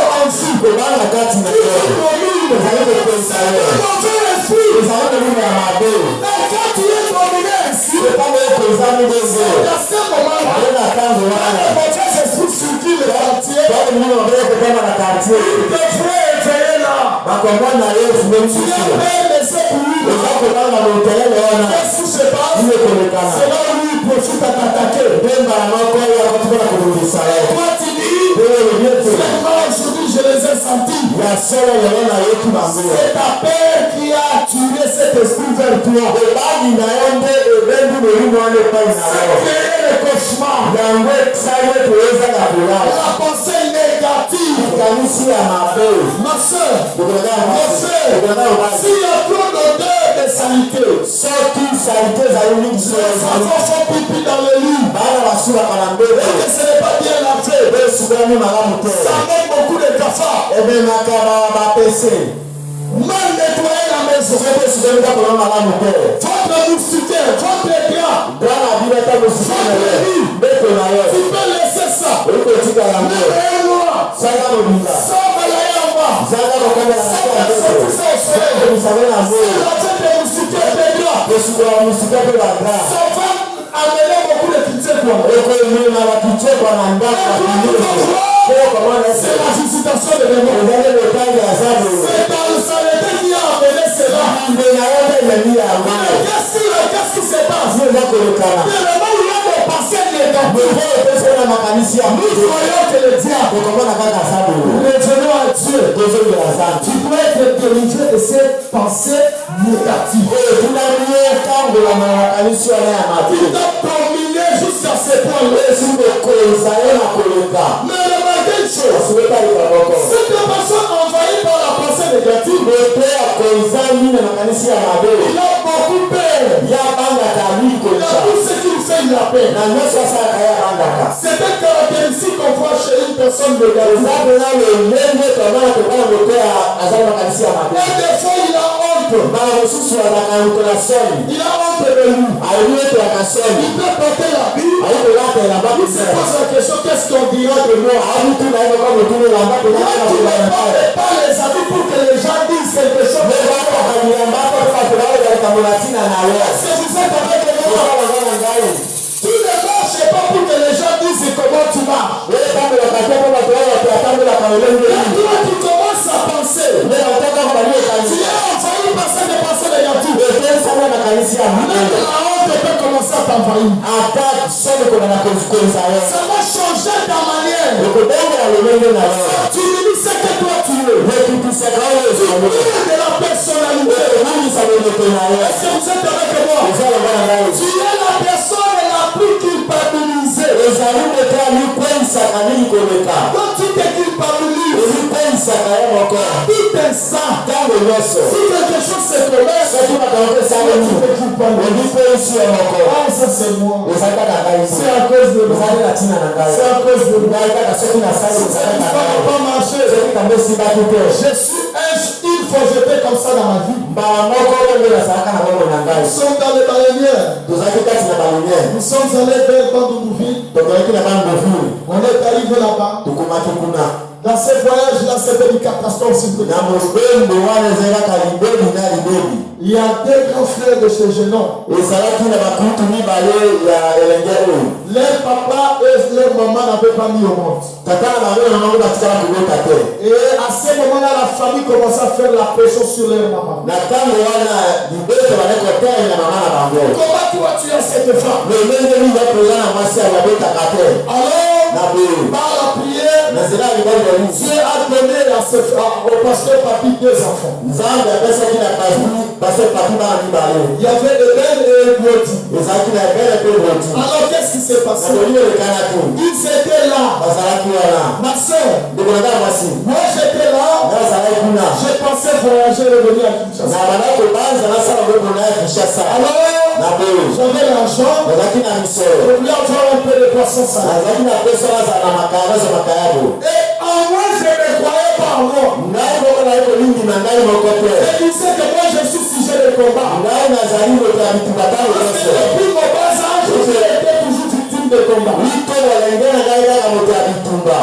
en vous. C'est un mauvais esprit. Mais quand tu es dominé ainsi, c'est à ce moment-là, le mauvais esprit circule le quartier. Tes frères étaient là. Tu as peur laisser courir. Qu'est-ce qui se passe? C'est là où il profite à t'attaquer. Et toi tu dis, finalement aujourd'hui je les ai sentis. C'est ta peur qui a attiré cet esprit vers toi. C'est créer le cauchemar. La pensée négative. Ma soeur, mon frère, s'il y a trop d'odeur de saleté, les enfants font pipi dans le lit, et que ce n'est pas bien lavé, ça met beaucoup de cafards. Mal nettoyer la maison. Votre moustiquaire, votre écran, tu peux laisser ça. Libère-moi. Sauve-la en bas. C'est la tête des moustiquaires des gras. Ça va amener beaucoup de critiques. C'est la visitation de l'émoi. C'est dans le saleté qui a amené cela. Qu'est-ce qui se passe? Le moment où il y a des pensées négatives, nous croyons que le diable, revenons à Dieu. Tu dois être délivré de ces pensées négatives. Il t'a dominé jusqu'à ce point-là. Mais remarquez une chose. Cette personne envahie par la pensée négative, il a beaucoup peur. Il a tout ce qu'il fait, il a peur. C'est une caractéristique qu'on voit chez une personne négative. Et des fois, il a honte. Il a honte de lui. Il peut porter la Bible. Il se pose la question, qu'est-ce qu'on dira de moi? Il ne pas les amis pour que les gens disent quelque chose. Est-ce que vous êtes avec moi? Tu ne marches pas pour que les gens disent comment tu marches. Et toi, tu commences à penser. Tu es envahi par cette pensée négative. La honte peut commencer à t'envahir. Ça va changer ta manière. Tu me dis ce que toi tu es. Tu es de la personnalité. Est-ce que vous êtes avec moi? Tu es la personne la plus culpabilisée. Quand tu te culpabilises, tout instant, si quelque chose se commet, tu te culpabilises. Ah, ça c'est moi. C'est à cause de moi. C'est à cause de moi. Ça ne va pas marcher. Je suis il faut jeter comme ça dans ma vie. Nous sommes dans les baleinières. Nous sommes allés vers Bandouville. On est arrivé là-bas. Dans ce voyage-là, c'était une catastrophe. Il y a deux grands frères de ce jeune homme. Leur papa et leur maman n'avaient pas mis au monde. Et à ce moment-là, la famille commençait à faire la pression sur leur maman. Comment toi tu as cette femme? Alors, par la prière, Dieu a donné au pasteur Papi 2 enfants. Il y avait Eben et Brody. Alors qu'est-ce qui s'est passé? Ils étaient là. Ma soeur, moi j'étais là. Je pensais voyager et revenir à Kinshasa. Alors, j'avais l'argent. Je voulais avoir un peu de poisson salé. Et en moi, je ne croyais pas en moi. Je disais que moi, je suis sujet de combat. Parce que depuis mon bas âge, j'ai été toujours victime de combat.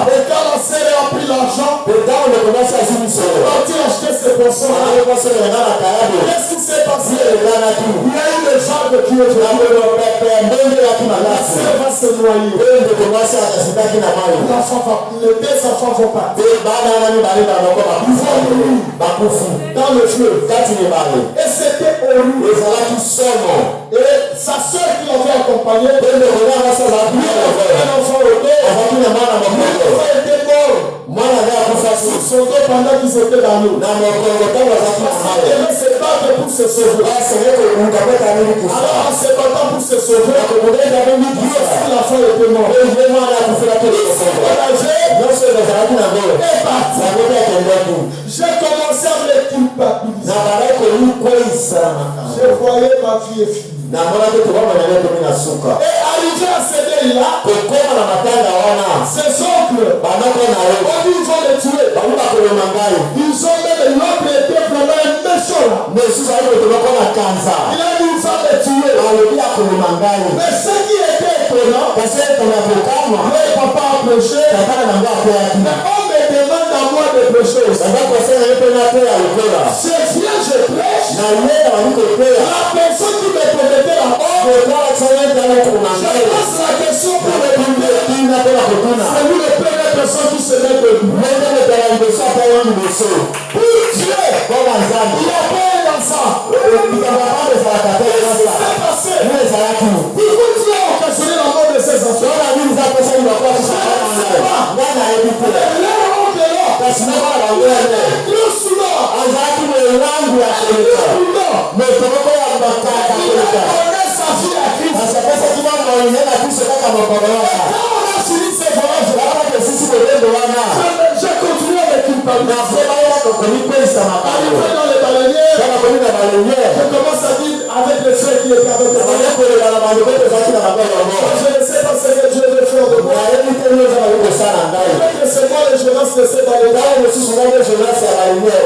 Et quand la sœur a pris l'argent, quand il a acheté ses poissons, qu'est-ce qui s'est passé? Il y a eu le genre qui est venu. La sœur va se noyer. Les deux enfants vont partir. Ils vont mourir dans le fleuve. Et c'était horrible. Et sa sœur qui l'avait accompagné, un enfant au dos, l'enfant était mort. Son son dos pendant qu'ils étaient dans l'eau. Na mokongoto bazaki na Parce mayi. qu'ils devaient se battre pour se sauver. Alors en se battant pour se sauver, lui aussi la foi était morte. Et parti. J'ai commencé à me culpabiliser. Je voyais ma fille et fille. Et arrivé à ce deuil-là, ses oncles, on dit ils vont les tuer. Ils ont même l'oncle était vraiment un méchant là. Il a dit il va les tuer. Mais ce qui était étonnant, le papa a prêché, mais on me demande à moi de prêcher aussi. Je viens, je prêche. La personne qui me promettait la mort, je pose la question pour répondre. C'est lui le première personne qui se met debout. Pour Dieu, il n'y a pas un enfant. Qu'est-ce qui s'est passé? Pourquoi Dieu a occasionné la mort de ses enfants? Je ne sais pas. J'ai continué avec une parole. Arrivé dans les baleinières, je commence à dire avec les frères qui étaient avec moi. Je ne sais pas ce que Dieu veut faire de moi. Peut-être que c'est moi les jeunesse de ces baleinières.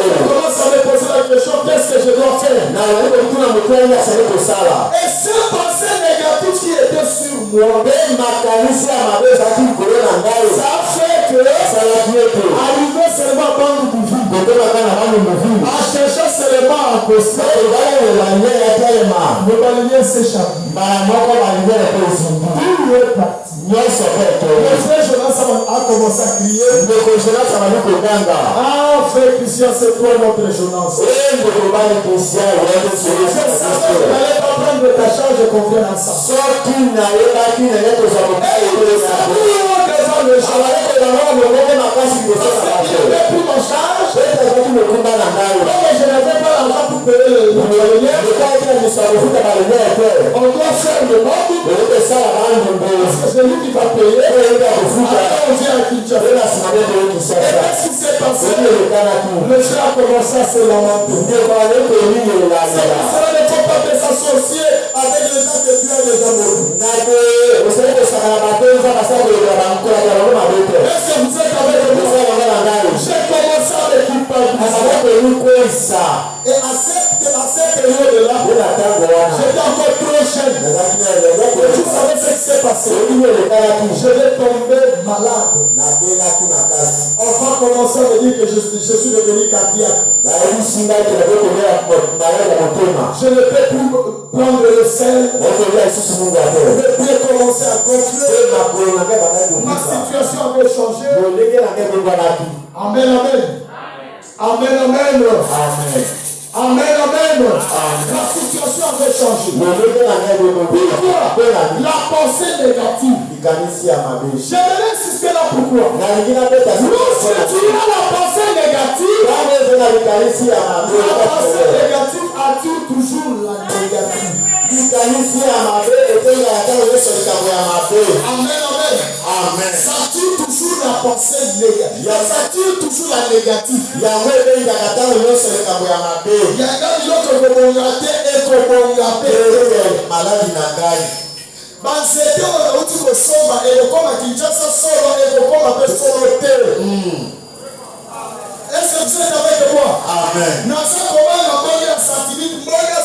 Je commence à me poser la question, qu'est-ce que je dois faire? Et ces pensées négatives qui étaient sur moi, ça fait que, arrivé seulement à prendre du vide, en cherchant seulement à accoster, le baleinier s'échappe. Il est parti. Le frère Jonas a commencé à crier. Ah, frère Christian, c'est toi notre Jonas. Je savais que tu n'allais pas prendre ta charge de confiance en ça. Et il est devant le chemin. Parce qu'il n'avait plus ma charge. Mais je n'avais pas l'argent pour payer le baleinier. On doit faire le monde. Parce que c'est lui qui va payer. Alors on vient à Kinshasa. Et qu'est-ce qui s'est passé? Le frère a commencé à se lamenter. C'est pour cela ne faut pas te s'associer avec les gens que Dieu a déjà maudits. Est-ce que vous êtes avec moi? J'ai commencé à me culpabiliser. Et à cette période-là, j'étais encore trop jeune. Et vous savez ce qui s'est passé? Je vais tomber malade. On va commencer à me dire que je suis devenu cardiaque. Je ne peux plus prendre le sel. Je ne peux plus commencer à gonfler. Ma situation avait changé. Amen, amen. Amen, amen. Amen, amen. La situation avait changé. Pourquoi? La pensée négative. J'aimerais insister là pourquoi. Lorsque tu as la pensée négative, la pensée négative attire toujours la négative. Amen, amen. Ça tire toujours la pensée négative. Ça tire toujours la négative. Il y a un banzete oyo outi kosomba ekokoma Kinshasa solo ekokoma mpe solo te. Est-ce que vous êtes avec moi? Amen. Naza komona mbongo ya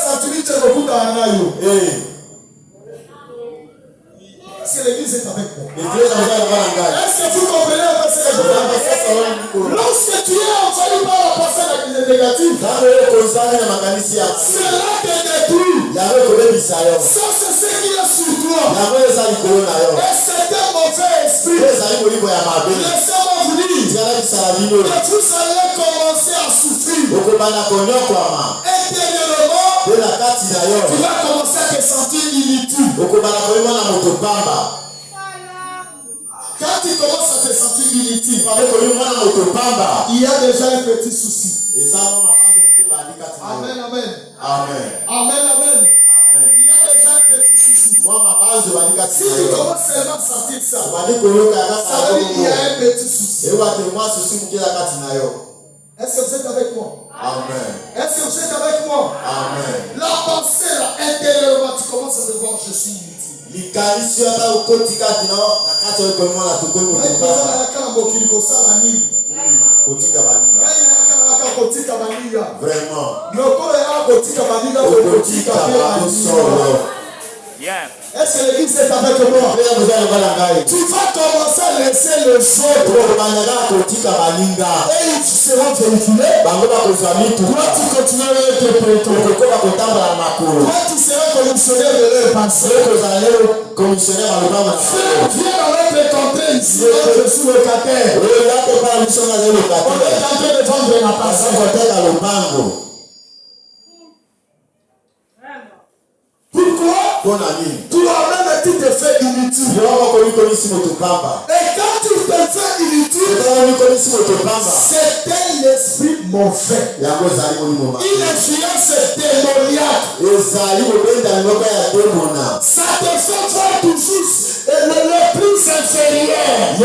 santimite ekokutana nayo. Est-ce que l'église est avec moi? Est-ce que vous comprenez un peu ce que je veux dire? Lorsque tu es envahi par la pensée négative, cela te détruit. Ça, c'est ce qui est sur toi. Et c'est un mauvais esprit. Laissez-moi vous dire que vous allez commencer à souffrir. Intérieurement, tu vas commencer à te sentir inutile. Quand Quand tu commences à te sentir inutile, il il y a déjà un petit souci. Amen. Amen, amen. Amen. Amen, amen. Il y a déjà un petit souci. Si tu commences seulement à sentir ça, ça veut dire qu'il y a un petit souci. Est-ce que vous êtes avec moi? Amen. Est-ce que vous êtes avec moi? Amen. La pensée, là, intérieurement, tu commences à te voir, je suis inutile. Yeah. Est-ce que l'église est avec moi? Tu vas commencer à laisser le sol et ils seront véhiculés. Toi, tu continueras à être prétendant. Toi, tu seras commissionnaire de leur passé. Viens dans notre contrée ici. Je suis locataire. On est en train de vendre la passion. Pourquoi? Toi-même, tu te fais inutile. Et quand tu te fais inutile, c'est un esprit mauvais. Une influence démoniaque. Ça te fait voir toujours le plus inférieur.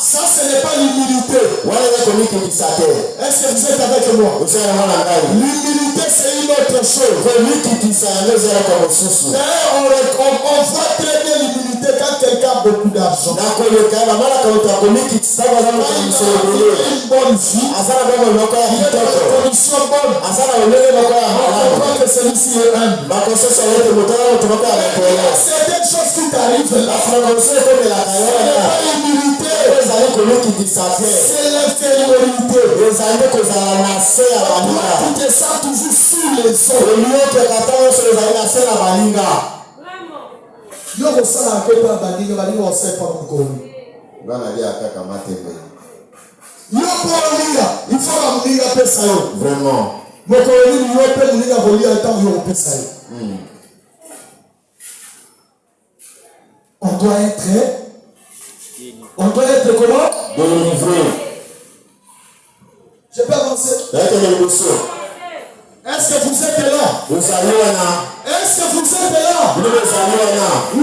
Ça, ce n'est pas l'humilité. Est-ce que vous êtes avec moi? L'humilité, c'est une autre chose. D'ailleurs, on voit très bien l'humilité quand quelqu'un a beaucoup d'argent. Quand il a une bonne vie, il a une condition bonne. On comprend que celui-ci est humble. Il y a certaines choses qui t'arrivent là. Ce n'est pas l'humilité. C'est l'infériorité. Tu te sens toujours sous les autres. Yo kosala ke pa baninga baninga osai pa mukoni. Yo polia, il faut la muninga pesa yo. Vraiment. Mokoni ni yo pe muninga kolia tant yo pesa yo. On doit être comment? Délivré. Je peux avancer. Est-ce que vous êtes là? Est-ce que vous êtes là? Oui.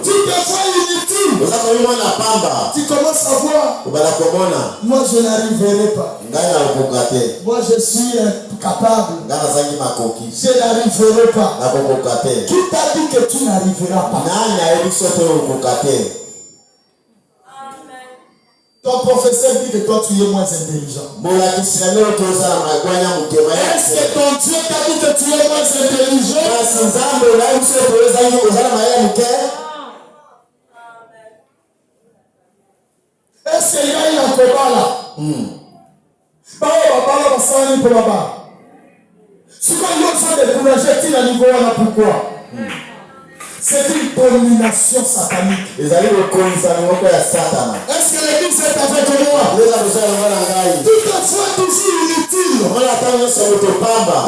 Tu te vois inutile. Tu commences à voir. Moi, je n'arriverai pas. Moi, je suis incapable. Je n'arriverai pas. Qui t'a dit que tu n'arriveras pas? Ton professeur dit que toi tu es moins intelligent. Est-ce que ton Dieu t'a dit que tu es moins intelligent? Est-ce qu'il y a un combat là? Si on a découragé, tu n'as niveau là pourquoi? C'est une domination satanique. Est-ce que l'église est avec moi? Tu te fais toujours inutile.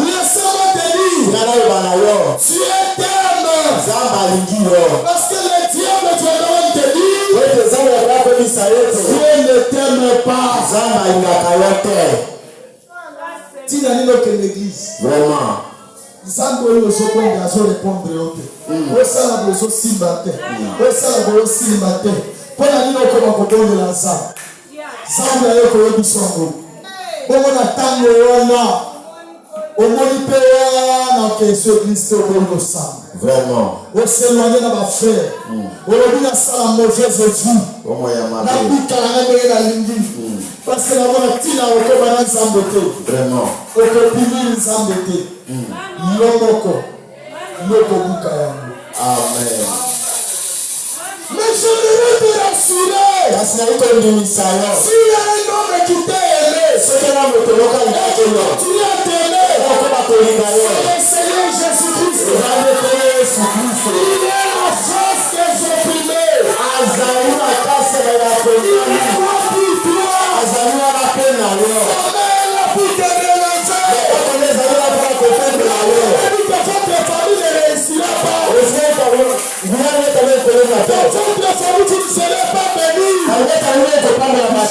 Laisse-moi te dire. Tu es terme. Parce que les diables te dire. Dieu ne t'aime pas. Tu n'as ni que l'église. Vraiment. Zango yo sokonde azo répondre yote. Osala bozo simba te. Osala bozo simba te. Pona nino koma kobonde la sa. Zango yo ko yobi songo. Bongo na tango wana. Omoni pe wana ke so Kristo bongo sa. Vraiment. Oseloigner na ba frère. Olobi na sala mauvaise vie. Na bikala na ndenge na lingi. Parce que la mona tina okoba na nzambe te. Vraiment. Okopimi nzambe te. Yomoko. Yoko buka yangu. Amen. Mais je voudrais te rassurer. Si il y a un homme qui t'a aimé, tu l'as aimé. C'est le Seigneur Jésus-Christ. Il est la force des opprimés. Il est roi pour toi. Sa mère pour te relancer. Et votre famille ne réussira pas.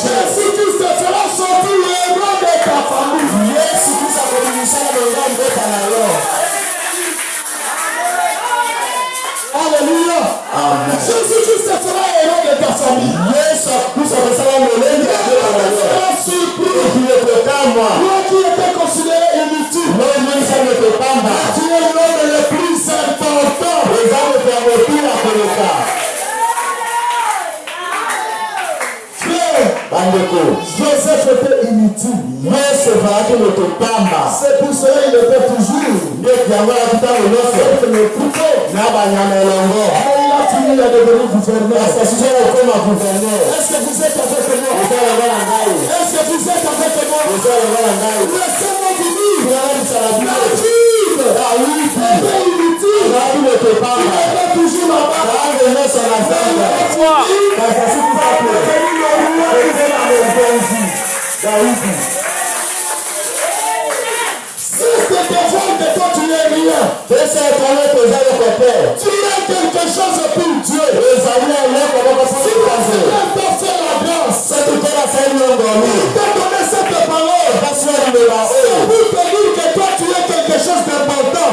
Jésus-Christ sera sorti le héros de ta famille. Alléluia. Jésus-Christ sera héros de ta famille. Sera surpris. Toi qui étais considéré inutile. Tu es l'homme le plus important. Joseph était inutile. C'est pour cela qu'il était toujours avec le couteau. Mais il a fini à devenir gouverneur. Est-ce que vous êtes avec moi? Est-ce que vous êtes avec moi? Laissez-moi vous dire. David était inutile. Il était toujours là-bas. Si c'est ton vol de toi, tu n'es rien. Tu as quelque chose pour Dieu. Si Dieu t'a fait la grâce, il t'a donné cette parole. C'est pour te dire que toi, tu es quelque chose d'important.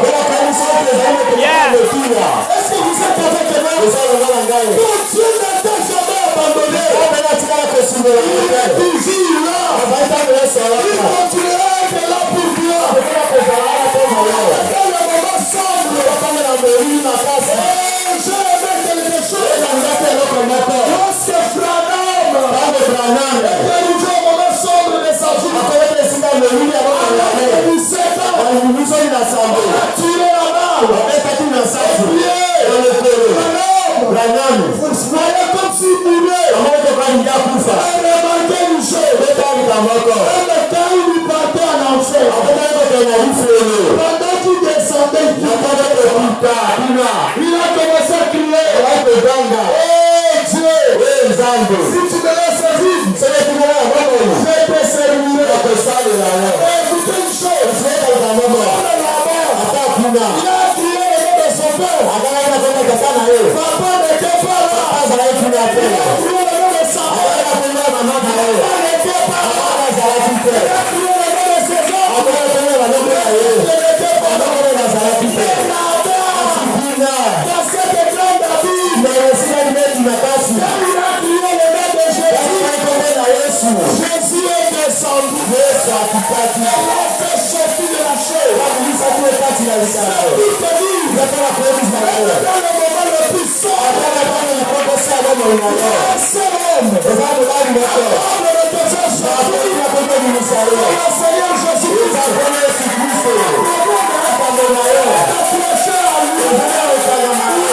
Est-ce que vous êtes avec moi? Ton Dieu ne t'a jamais abandonné. Il est toujours là. Il continuera à être là pour toi. Dans le moment sombre, j'ai aimé quelque chose. Lorsque Branham est arrivé au moment sombre de sa vie, à 17 ans, on a tiré la balle. Branham, vous voyez comme s'il mourait. Remarquez une chose. Même quand il partait en enfer, pendant qu'il descendait, il a commencé à crier. Oh Dieu, si tu me laisses vivre, je te servirai. Écoutez une chose. Il a crié le nom de son père. Papa n'était pas là. Il a crié le nom de sa mère. Maman n'était pas là. Il a crié le nom de ses hommes. Il n'était pas là. Dans cette grande abîme, il a crié le nom de Jésus. Jésus est descendu. Il a fait sortir de la chair. C'est pour te dire, dans le moment le plus sombre, un seul homme, capable de te faire sortir. Le Seigneur Jésus-Christ, t'approcher à lui.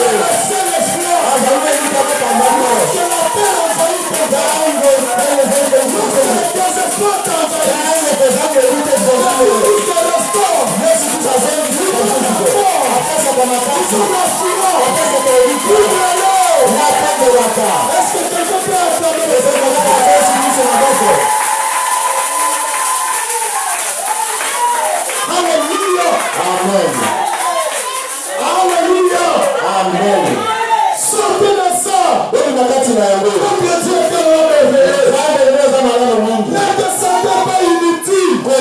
Le seul espoir que la terre envahit ton cœur. Des espoirs t'envahissent. Jésus te restaure. Est-ce que quelqu'un peut acclamer le Seigneur? Alléluia. Alléluia. Sortez de ça. Comme Dieu était réveillé. Ne descendez pas inutile. Ne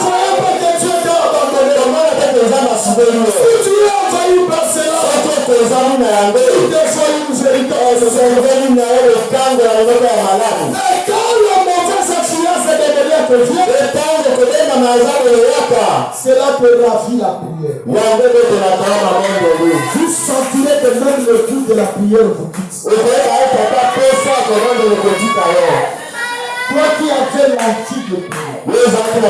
voyez pas que Dieu t'a abandonné. Si tu es envahi par cela, il te faut une miséricorde. Mais quand la mauvaise influence de Bélia te vient, cela te ravit la prière. Vous sentirez que même le goût de la prière vous quitte. Toi qui avais l'antique de prière, tu avais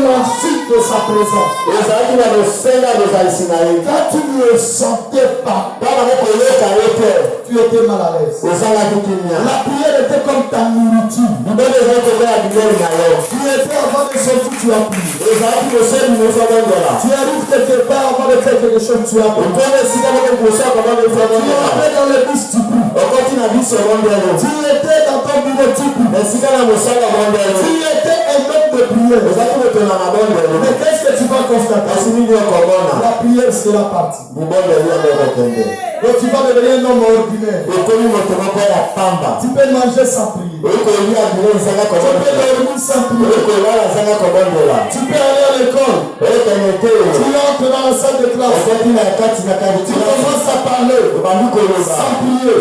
l'antique de sa présence. Quand tu ne le sentais pas, tu étais mal à l'aise. La prière était comme ta nourriture. Tu étais avant de sortir, tu as prié. Tu arrives quelque part avant de faire quelque chose, tu as prié. Tu es dans le bus, tu pries. Tu étais dans ton bureau, tu pries. Tu étais un homme de prière. Mais qu'est-ce que tu vas constater? La prière sera partie. Vous m'avez dit Donc tu vas devenir un homme ordinaire. Tu peux manger sans prier. Tu peux dormir sans prier. Tu peux aller à l'école. Tu entres dans la salle de classe. Tu commences à parler sans prier.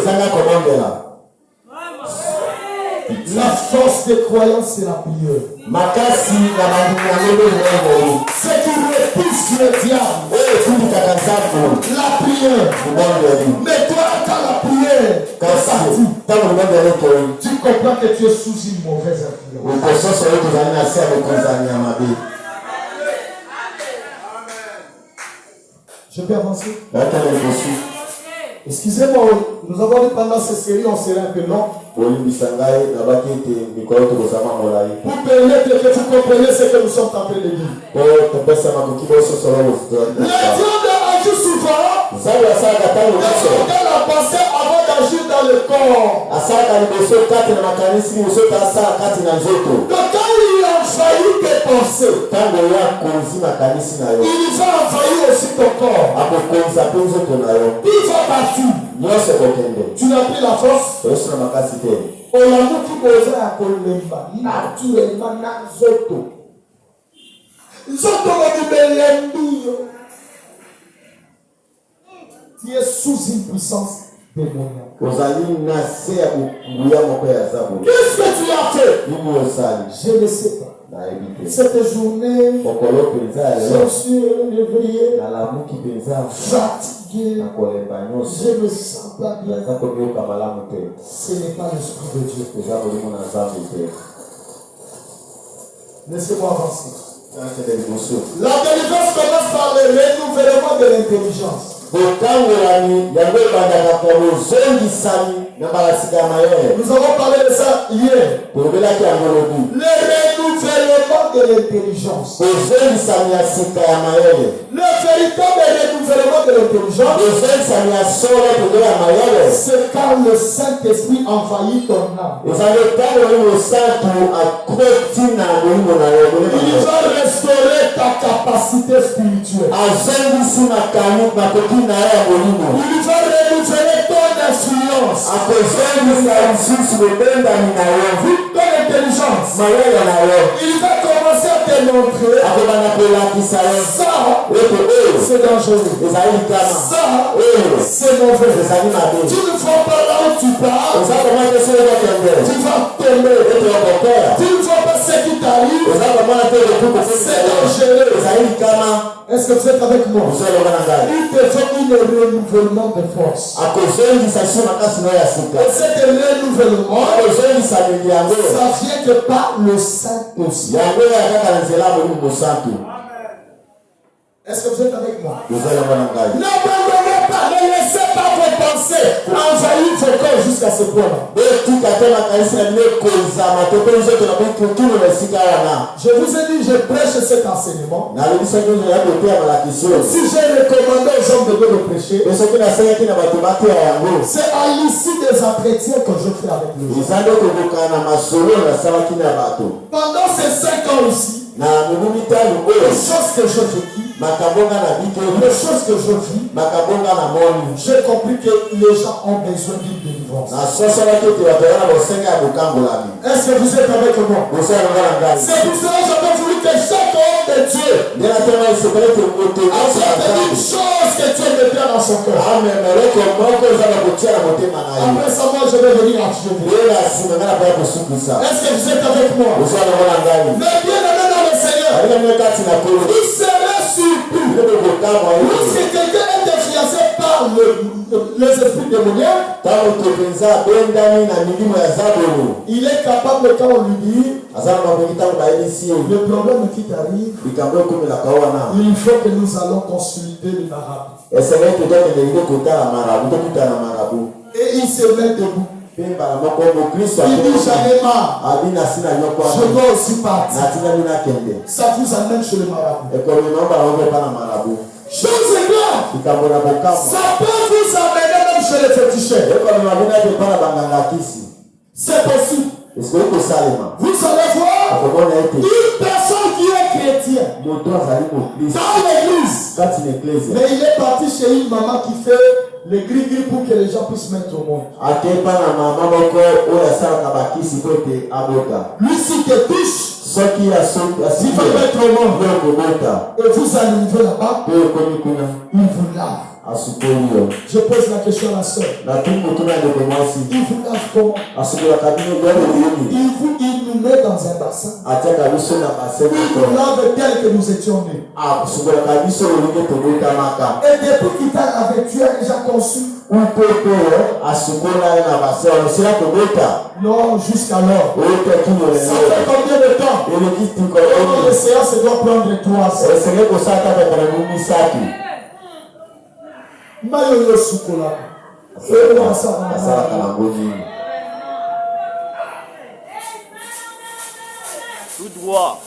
La force des croyants, c'est la prière. Ce qui repousse le diable, la prière. Mais toi, quand la prière est partie, tu comprends que tu es sous une mauvaise influence. Je peux avancer? Excusez-moi, nous avons dit pendant cette série, on serait un peu long. Pour permettre que vous compreniez ce que nous sommes en train de dire. Le diable agit souvent. Dans la pensée avant d'agir dans le corps. Donc quand il envahit tes pensées, il va envahir aussi ton corps. Il va partir. Tu n'as plus la force. Tu es sous une puissance démoniaque. Qu'est-ce que tu as fait? Je ne sais pas. Cette journée, je suis réveillé, fatigué, je me sens pas bien. Ce n'est pas l'esprit de Dieu. Laissez-moi avancer. La délivrance commence par le renouvellement de l'intelligence. Nous avons parlé de ça hier. Le renouvellement de l'intelligence. Le véritable renouvellement de l'intelligence, c'est quand le Saint-Esprit envahit ton âme. Il va restaurer ta capacité spirituelle. Il va renouveler ton influence. Ton intelligence. Il va commencer à te montrer. Ça, c'est dangereux. Ça, c'est mauvais. Tu ne vois pas là où tu pars. Tu vas tomber. Tu ne vois pas ce qui t'arrive. C'est dangereux. Est-ce que vous êtes avec moi? Il te faut un renouvellement de force. Et cet renouvellement, ça vient que par le Saint-Esprit. Est-ce que vous êtes avec moi? N'abandonnez pas, ne laissez pas vos pensées envahir vos corps jusqu'à ce point-là. Je vous ai dit, je prêche cet enseignement. Si j'ai recommandé aux hommes de Dieu de prêcher, c'est à l'issue des entretiens que je fais avec eux. Pendant ces 5 ans aussi, les choses que je vécu, les choses que je vis, j'ai compris que les gens ont besoin d'une délivrance. Est-ce que vous êtes avec moi? C'est pour cela que j'avais voulu que chaque homme de Dieu apporte une chose que Dieu me fait dans son cœur. Après ça, moi je vais venir achever. Est-ce que vous êtes avec moi? Mais bien aimé dans le Seigneur, vous serez surpris. Lorsque quelqu'un est influencé par les esprits démoniaques, il est capable, quand on lui dit le problème qui t'arrive, il faut que nous allons consulter le marabout. Et il se met debout. Il dit j'en ai marre. Je dois aussi partir. Ça vous amène chez le marabout. Chose est grave. Ça peut vous amener même chez les féticheurs. C'est possible. Vous allez voir une personne qui est chrétienne dans l'église. start in ecclesia. Mais il est parti chez une maman qui fait les gris-gris pour que les gens puissent mettre au monde. Akepa na mama moko oyo asalaka bakisi po ete abota. Lui, si te touche, Soki il va mettre au monde. kobota Et vous arrivez là-bas, pe okomi kuna il vous lave. asukoli yo. Je pose la question à la sœur. Natuni motuna ndeko mwasi Il vous lave comment? asukolaka bino bwele lini Il nous met dans un bassin. atiaka biso na base Il nous lave tel que nous étions nés. asukolaka biso olingi tobotamaka Et depuis qu'il t'a lavé, tu as déjà conçu? upepe asukola ye na base onosila kobota Non, jusqu'alors. oyetaki Ça molelo fait combien de temps? eleki Comment tikolo les séances doivent prendre 3 heures? esenge kosala kaka ekalamu misatu Mayo yo sukola. asalaka nango nini Tout droit.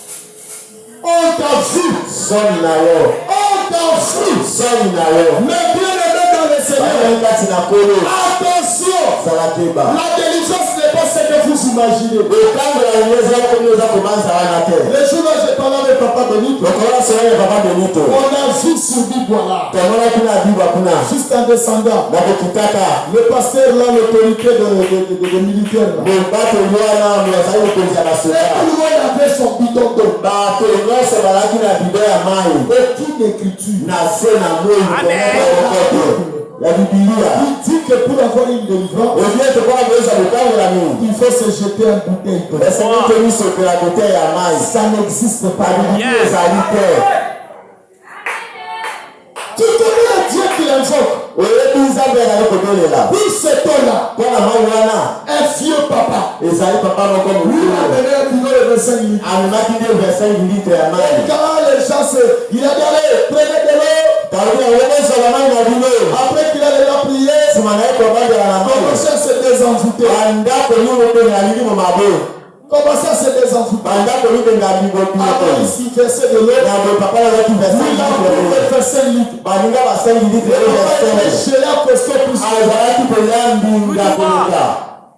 On t'a vu. soni na yo On t'a vu. soni na yo Mais bien aimé dans le Seigneur. bayai kati na kolo Attention. zala keba La délivrance n'est pas ce que vous imaginez. okangola nyeza komi oza kobanza wana te Les jours là, j'ai parlé avec Papa Benito. lokola sola ya papa benito On a vu sur Bibouala. tomonaki na bibwa kuna Juste en descendant. na kokitaka Le pasteur là, l'autorité de militaire là. bobatoli wana azali kokolisa Et basoda tout le monde avait son bidon d'eau. bato nyonso balaki na bido ya mai Aucune écriture. na se na moi kokoto ya bibilia Il dit que pour avoir une délivrance, obie tokola koyesa kokangola nini il faut se jeter un bouteille d'eau. esenge tomisopela kote ya mai Ça n'existe pas. bibilia ezali te Tu connais le Dieu qui l'invoque. oyebi nzambe ezali kobelela Pour cet homme-là, mpo na mai wana un vieux papa, ezali papa moko lui il a mokulu donné un bidon de 25 litres. amemaki nde 25 litre ya mai Et quand les gens il a dit allez, prenez de l'eau. talobi awenesala mai na bino Après qu'il a déjà prié, nsima na ye kobandela na mai commencez à se désenvoûter. bandako nyonso alingi mo mabe Commencez à se désenvoûter. bandako mibenga Alors bibobioko ici, verset de l'eau. na boye papa nazaki Nous l'avons pris 25 litres. baninga ba 5 litre Et on a été chez un costaud plus. azalaki kolia mbinga koleka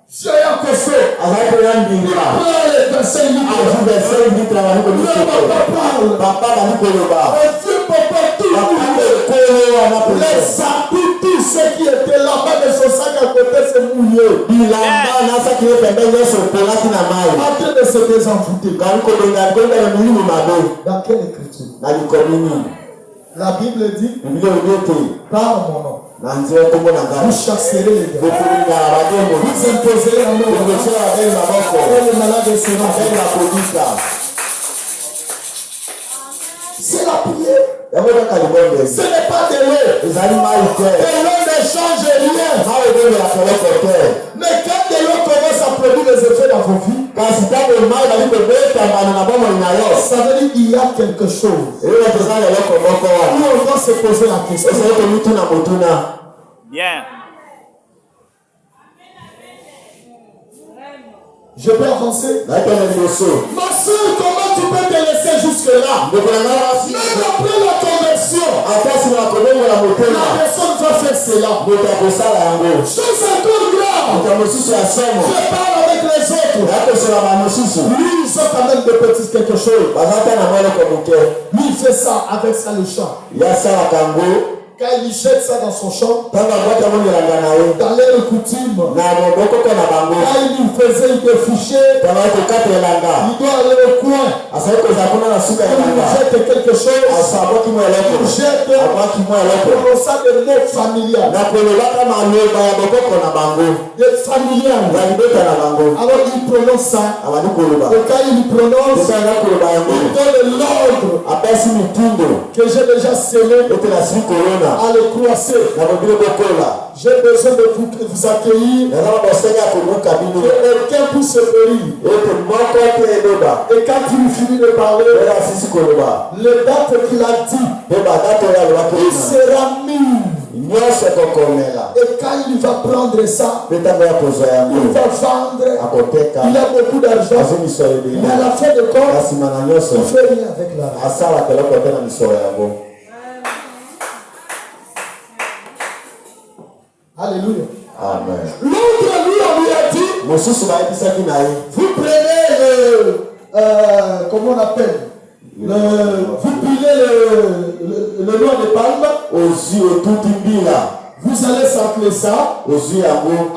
Chez un costaud. azalaki kolia mbinga Prends les 25 litres. azwi 25 litre bani Le komisoko papa parle. papa bani koloba Et Dieu papa tout. papa ekolo wana Les pese habits, tous ceux qui étaient là-bas de son sac à côté se mouillaient. bilamba nasaki ye pembe nyonso opolaki na mai En train de se désenvoûter. bani kobenga kobela milimo mabe Dans quelle écriture? na likomi nini La Bible dit, biblia obi ete par mon nom, na nzela kombo na ngai vous chasserez les démons. bokolingaka bademo Vous imposerez la mort. okosala babeli maboko Et les malades seront babeli guéris. bakobika C'est la prière. yango kaka libonde Ce n'est pas de l'eau. ezali mai te De l'eau ne change rien. mai ebongela koloko te Mais quand de l'eau commence à produire les effets dans vos vies, kasi ntango mai bali kobetambana na bomoi na yo ça veut dire qu'il y a quelque chose. eyoka toza na eloko moko Où wana on doit se poser la question. ezali komituna motuna Bien. Je peux avancer. naitona liboso Ma soeur, comment tu peux te laisser jusque-là? ndeko na ngai basi Même après la conversion, ata nsima na kobongola motema la personne va faire cela. moto ya kosala yango Chose encore grave. moto ya mosusu ya somo Je parle avec les autres. ya kosola bamosusu Lui, ils ont quand même de petits quelque chose. baza ta na mwa eloko moke Lui, il fait ça avec ça le chant. yasalaka yango Quand il jette ça dans son champ, ntango abwaki yango ngelanga na ye dans les coutumes, na mobokoko na bango quand il faisait, il défichait, ntango ai kokata elanga il doit aller au coin. azali kozala kuna na suka Il elanga jette quelque chose, abwaki mwa eloko il jette abwaki mwa eloko pour ça des mots familiales. na kolobaka maloba ya bokoko na bango Des familiales. ya libota na bango Alors il prononce ça. abandi koloba Et quand il prononce, esanga koloba yango il donne l'ordre apesi mitindo que j'ai déjà scellé ete nasili kolona à le croiser. na bobili kokola J'ai besoin de vous accueillir. naza na bosenga ya kobuka bino Que aucun puisse se périr. ete moko te eloba Et quand il finit de parler, ela asisi koloba les dates qu'il a dit, mpe badate oyo alobaki il sera mis. nyonso ekokomela Et quand il va prendre ça, mpe ntango ya kozwa il yango va vendre. akoteka Il a beaucoup d'argent. azwi misolo ebele Mais à la fin de compte, na nsima na nyonso il ne fait rien avec l'argent. asalaka eloko te na misolo yango Alléluia. amen L'autre, lui, on lui a dit, mosusu bayebisaki na ye vous prenez comment on appelle, vous pilez le noix de palme. Vous allez s'appeler ça.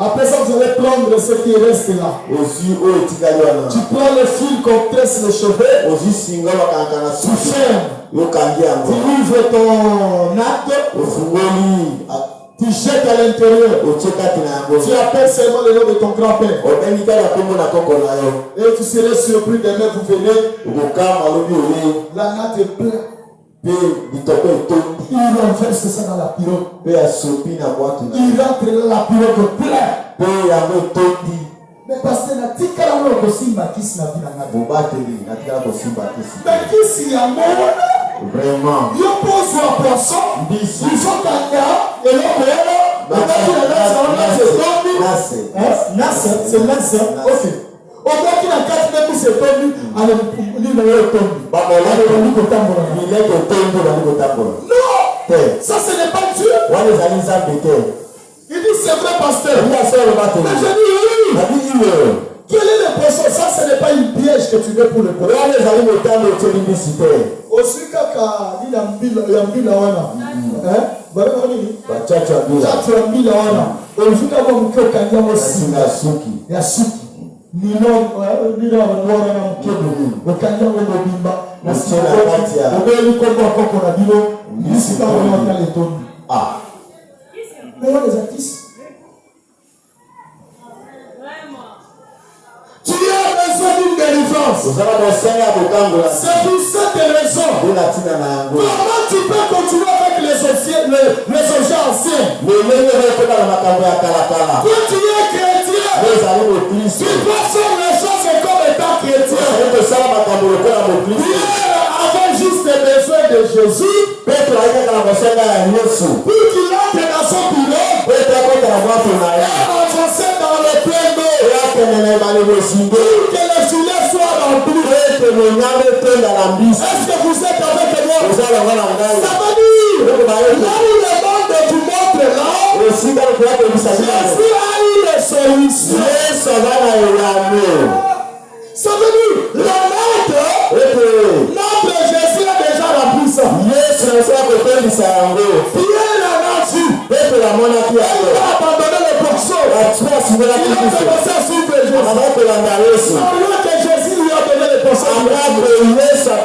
Après ça, vous allez prendre ce qui reste là. Tu prends le fil qu'on tresse les cheveux. Tu fermes. Tu ouvres ton acte. Tu jettes à l'intérieur. Tu appelles seulement le nom de ton grand-père. Et tu serais surpris demain, vous venez. La natte est pleine. Il renverse ça dans la pirogue. Il rentre dans la pirogue plein. Mais parce que la tika la wolo kosimba kisi na vina ngati. Mais kisi ya mona. Vraiment. Yo pose la poisson. Il faut kanga et le père. C'est Nasser. Ok. On voit qu'il a 4 mètres qui s'est tombé. Alors, il est tombé. Non. Ça, ce n'est pas Dieu. Il dit c'est vrai, pasteur. Mais je dis oui. Quel est le poisson? Ça, ce n'est pas une piège que tu veux pour le poisson. Aussi, kaka, il y a un bil à wana. Tu as besoin d'une délivrance. C'est pour cette raison. Comment tu peux continuer avec les objets anciens? Quand tu es chrétien, tu dois faire les choses comme étant chrétien. Pierre avait juste besoin de Jésus pour qu'il entre dans son bureau et avancer dans le plein d'eau. Pour que le filet soit rempli. Est-ce que vous êtes avec moi? Ça veut dire, là où le monde vous montre là, Jésus a eu les solutions. Ça veut dire, notre Jésus a déjà rempli ça. Pierre a rendu. Il a abandonné le boxeur. Il a commencé à suivre Jésus. Alors que Jésus lui a donné le poisson. Il a abandonné ses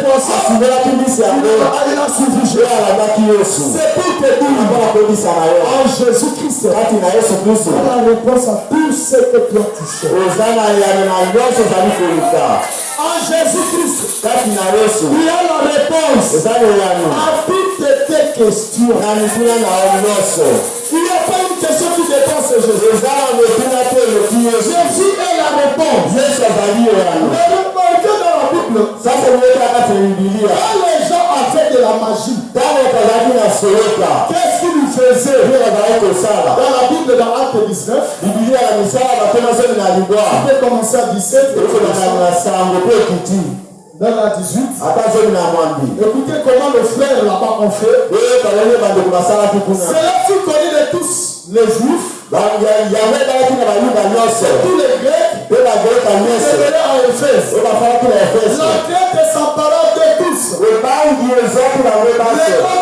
poissons. Il a suivi Jésus. C'est pour te dire, en Jésus-Christ, on a la réponse à tout ce que toi tu sais. En Jésus-Christ, il y a la réponse à toutes tes questions. Il n'y a pas une question qui dépasse Jésus. Jésus est la réponse. Mais remarquez dans la Bible, quand les gens avaient de la magie, qu'est-ce qu'ils faisaient? Dans la Bible, dans Acte 19, on peut commencer à 17 dans la 18. Écoutez comment le frère là-bas ont fait. C'est là que tu connais de tous les juifs. Tous les Grecs. Devenaient à Éphèse. La Grèce s'empara de tous. Le nom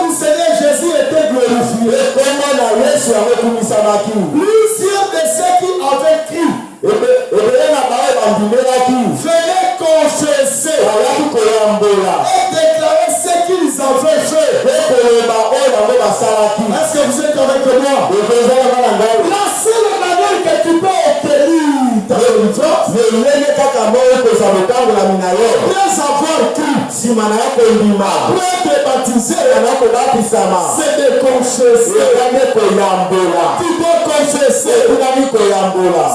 du Seigneur Jésus était glorifié. Plusieurs de ceux qui avaient crié venaient confesser et déclarer ce qu'ils avaient fait. Est-ce que vous êtes avec moi? La seule manière que tu peux obtenir ta délivrance, après être baptisé, c'est de confesser. Tu dois confesser.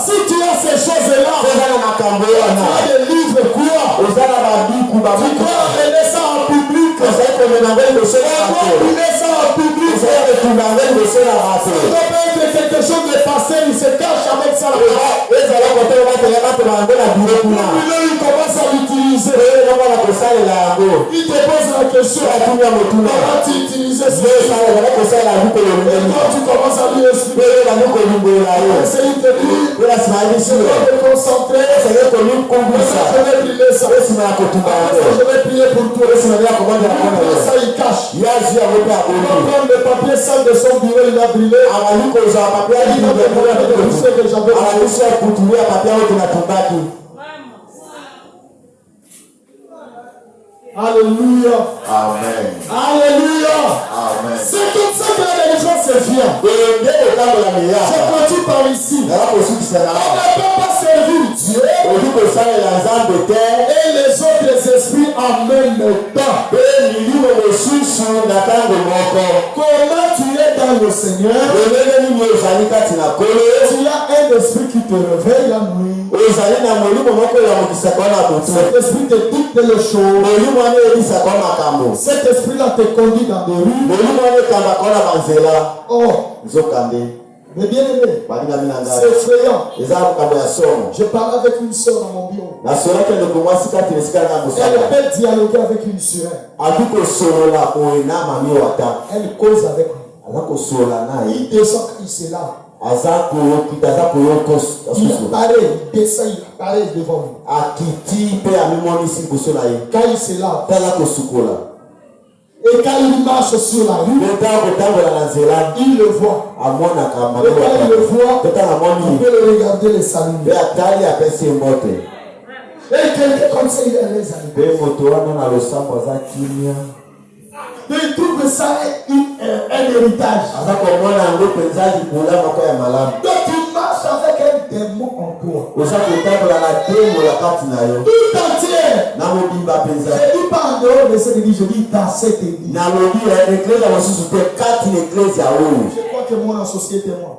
Si tu as ces choses-là, tu as des livres quoi? Tu dois amener ça en public. Tu dois amener ça en public. Ça doit être quelque chose de passé, il se cache avec ça. Il commence à l'utiliser. Il te pose la question. Comment tu utilises ça? Et quand tu commences à lui expliquer, essaye de dire, je dois me concentrer, je vais brûler ça. ça. Yesu na kutumba Après ça, yako. je vais prier pour toi. Yesu na kukomanda Après yako. ça, il cache. Yazi ya wote Il va aboni. prendre le papier sale de son bureau, il a brûlé. Awaliko za papia Il va te demander de pousser que j'avais brûlé. Awaliko ya kutumia papia wote na tumbaki. Alléluia. Amen. Alléluia. Amen. C'est comme ça que la délivrance vient. Je Je continue par ici. On ne peut pas servir Dieu et les autres esprits en même temps. Comment tu es dans le Seigneur? Tu as un esprit qui te réveille la nuit. Cet esprit te dicte les choses. Cet esprit-là te conduit dans des rues. Oh, mais bien aimé, c'est effrayant. Je parle avec une soeur dans mon bureau. Elle peut dialoguer avec une soeur. Elle cause avec lui. Il descend quand il se lave. Il apparaît, il descend, il apparaît devant lui. Quand il se lave. Et quand il marche sur la rue, il le voit. Et quand il le voit, il peut le regarder les saluer. Et quelqu'un comme ça, il est à l'aise avec lui. Il trouve ça un héritage. Donc tu marches avec un démon en toi. Tout entier. Je dis pas en dehors de cette église, je dis dans cette église. Je crois que mon associé est moi.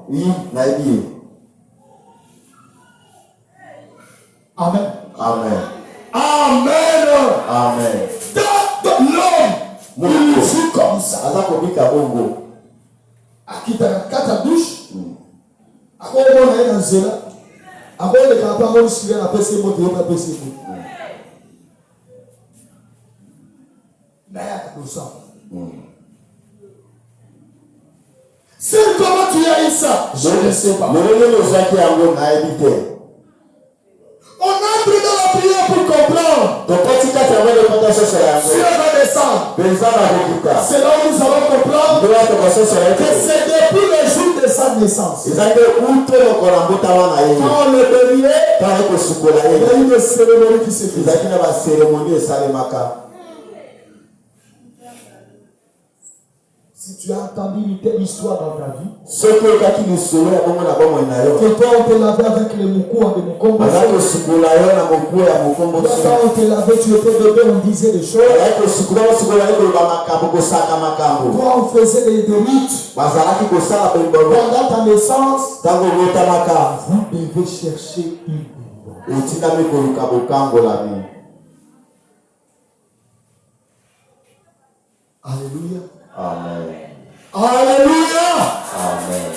Amen. Amen. Amen. Amen. Donc l'homme, il vit comme ça. Akita douche. Ako on est dans zela. Ako le kappa mon suivre la PC moto yo PC moto. Naya kadosa. C'est comment tu as eu ça? Je ne sais pas. On entre dans la prière pour comprendre. Dieu va descendre. C'est là où nous allons comprendre que c'est depuis le jour de sa naissance. Quand on le bénit, il y a eu une cérémonie qui s'est faite. Si tu as entendu une telle histoire dans ta vie, que toi on te lavait avec le moukou de Mukombo, quand on te lavait, tu étais bébé, on disait des choses. Toi on faisait des rites. Pendant ta naissance, vous devez chercher une bombe. Alléluia. Amen. Alléluia. Amen.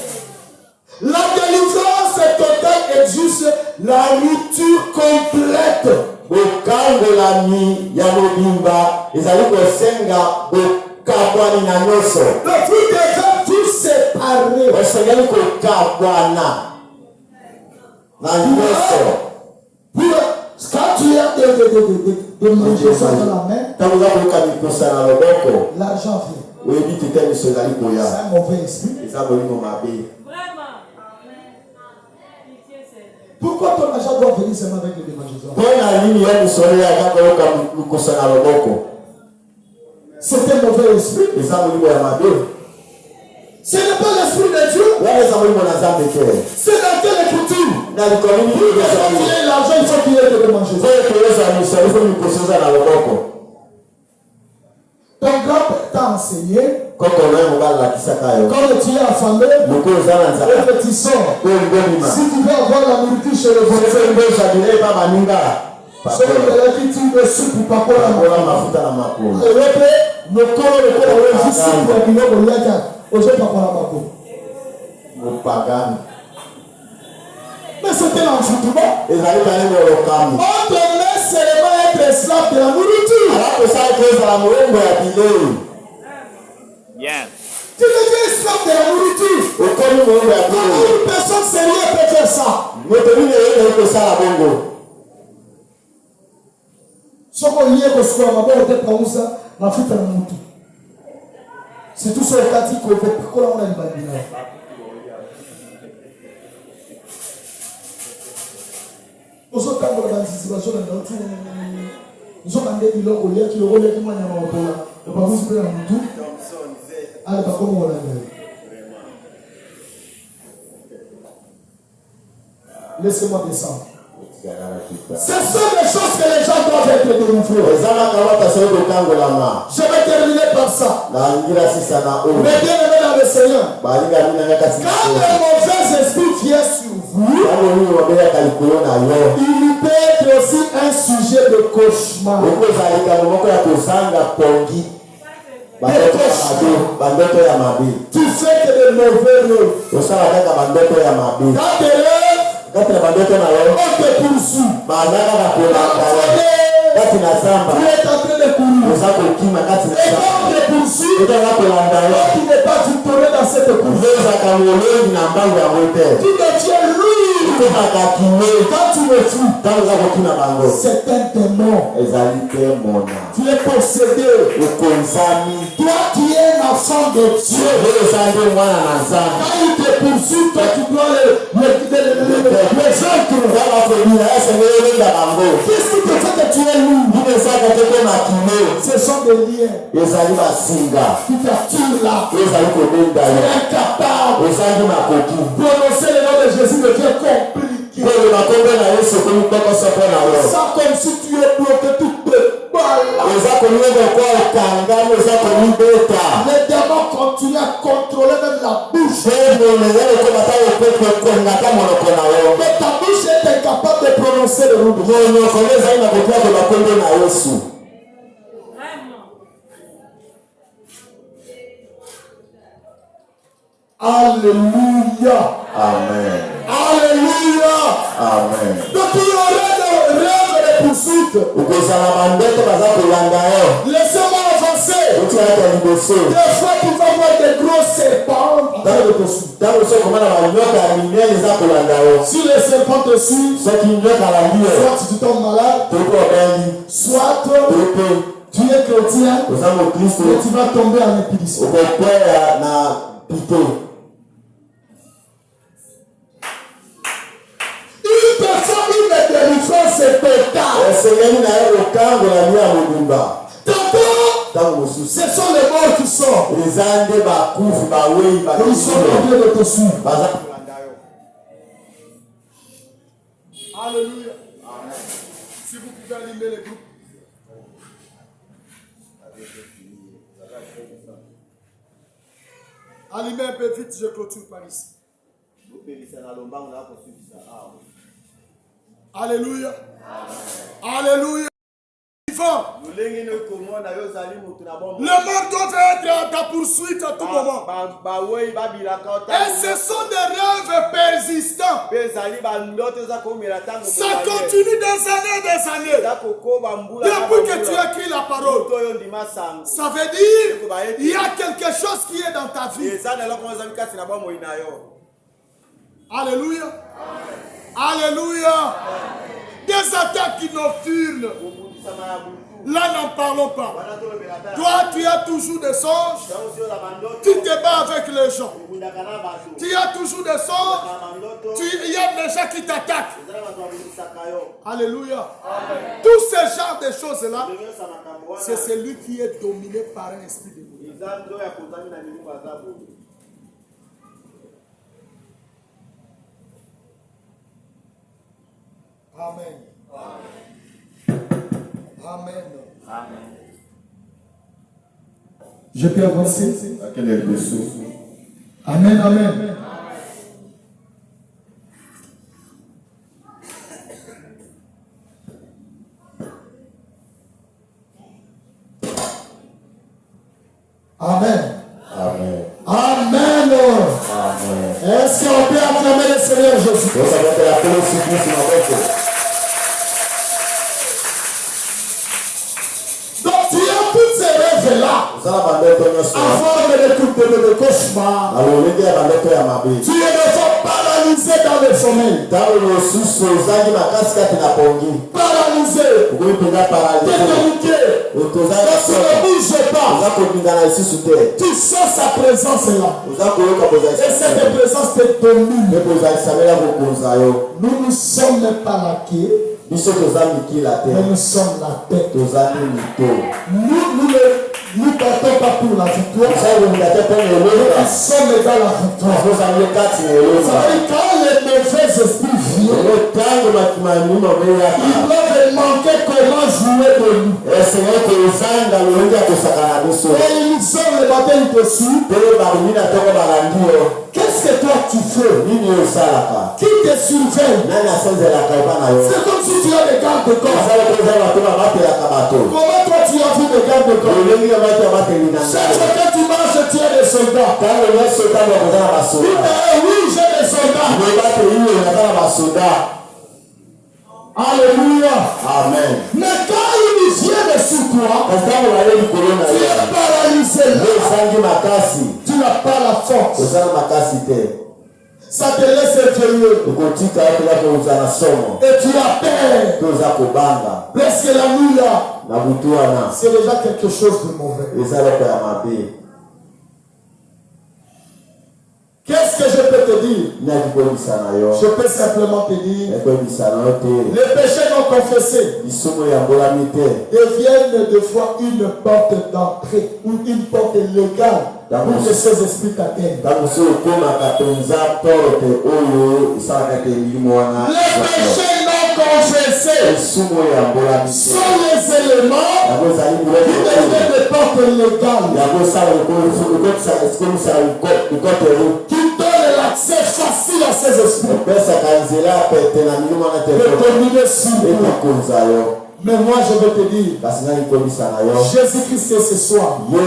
La délivrance est totale et juste la rupture complète. Le fruit devait tout séparer. Quand tu as de manger ça dans la main, l'argent vient. C'est un mauvais esprit. Pourquoi ton argent doit venir seulement avec les démangeaisons? C'est un mauvais esprit. Ce n'est pas l'esprit de Dieu. C'est dans quelle écriture? Pour qu'il y ait l'argent, il faut qu'il y ait des démangeaisons. Ton grand-père t'a enseigné. Quand tu es affamé et que tu sors, si tu veux avoir la nourriture chez le voisin, c'est le qui tire de soupe pour pas mais c'était l'envoûtement. On te laisse seulement être esclave de la nourriture. Bien. Tu deviens esclave de la nourriture. Comment une personne sérieuse peut faire ça? Soko lié ko soko mabao te pauza mafuta na mtu. C'est tout ce wakati ko ko la on libandina. Oso tango la anticipation na ndoto. Nzo kande biloko lia ki loko lia ki manya mabola. E pa kuzi pela mtu. Ale pa komo wala ngai. Laissez-moi descendre. Ce sont des choses que les gens doivent être délivrés. Je vais terminer par ça. Mais bien aimé dans le Seigneur, quand un mauvais esprit vient sur vous, il peut être aussi un sujet de cauchemar. Tu fais que de mauvais rêves. Quand tu on te poursuit. Tu es en train de courir. Et quand on te poursuit, tu n'es pas victorieux dans cette course. Tu deviens lourd. Quand tu le fous, c'est un démon. Tu es possédé. Toi qui es un enfant de Dieu. Quand il te poursuit, toi tu dois les qu'est-ce qui te fait que tu es lourd? Ce sont des liens qui t'attirent là. Tu es incapable. Prononcer le nom de Jésus devient compliqué. C'est comme si tu es bloqué tout de les démons continuent à contrôler même la bouche. Mais ta bouche est incapable de prononcer le nom de Jésus. Alléluia. Amen. Alléluia. Amen. Donc il y aurait des rêves et des poursuites. Laissez-moi avancer. Des fois tu vas voir des gros serpents dans le poursuite. Si les serpents te suivent, soit tu tombes malade, soit tu es chrétien et tu vas tomber en épidémie. Une personne, une délivrance est totale. Tantôt, ce sont les morts qui sortent. Ils sont en train de te suivre. Alléluia. Si vous pouvez allumer les groupes. Allumez un peu vite, je clôture par ici. Alléluia. Alléluia. Le mort doit être à ta poursuite à tout moment. Et ce sont des rêves persistants. Ça continue des années. Depuis que tu as écrit la parole, ça veut dire il y a quelque chose qui est dans ta vie. Alléluia. Alléluia. Des attaques nocturnes. Là, n'en parlons pas. Toi, tu as toujours des songes. Tu te bats avec les gens. Tu as toujours des songes. Il y a des gens qui t'attaquent. Alléluia. Tous ces genres de choses-là, c'est celui qui est dominé par un esprit de Dieu. Amen. Amen. Amen. Je peux avancer? Amen, amen. Amen. Amen. Amen. Amen. Est-ce qu'on peut acclamer le Seigneur Jésus? Donc tu as tous ces rêves-là. Avant de cauchemar. Tu es déjà paralysé dans le sommeil. Paralysé paralysé, tétaniqué, donc tu ne bouges pas. Tu sens sa présence là. Et cette présence te domine. Nous ne sommes pas la queue, mais nous sommes la tête. Nous ne partons pas pour la victoire. Nous sommes dans la victoire. Vous savez, quand les mauvais esprits viennent, ils doivent manquer comment jouer de nous. Et ils sont le matin, ils te suivent. Qu'est-ce que toi tu fais? Qui te surveille? C'est comme si tu as des gardes de corps. Comment toi tu as vu des gardes de corps? Chaque fois que tu marches, tu as des soldats. Oui, j'ai des soldats. Alléluia. Amen. Mais quand il vient sur toi, tu es paralysé. Tu n'as pas la force. Ça te laisse vieux. Et tu as peur. Presque la nuit là. C'est déjà quelque chose de mauvais. Qu'est-ce que je peux te dire? Je peux simplement te dire, les péchés non confessés deviennent des fois une porte d'entrée ou une porte légale pour que ces esprits t'atteignent. Les péchés non confessés sont les éléments qui deviennent des portes légales, qui donnent l'accès facile à ces esprits de dominer sur nous. Mais moi je veux te dire, Jésus-Christ ce soir, le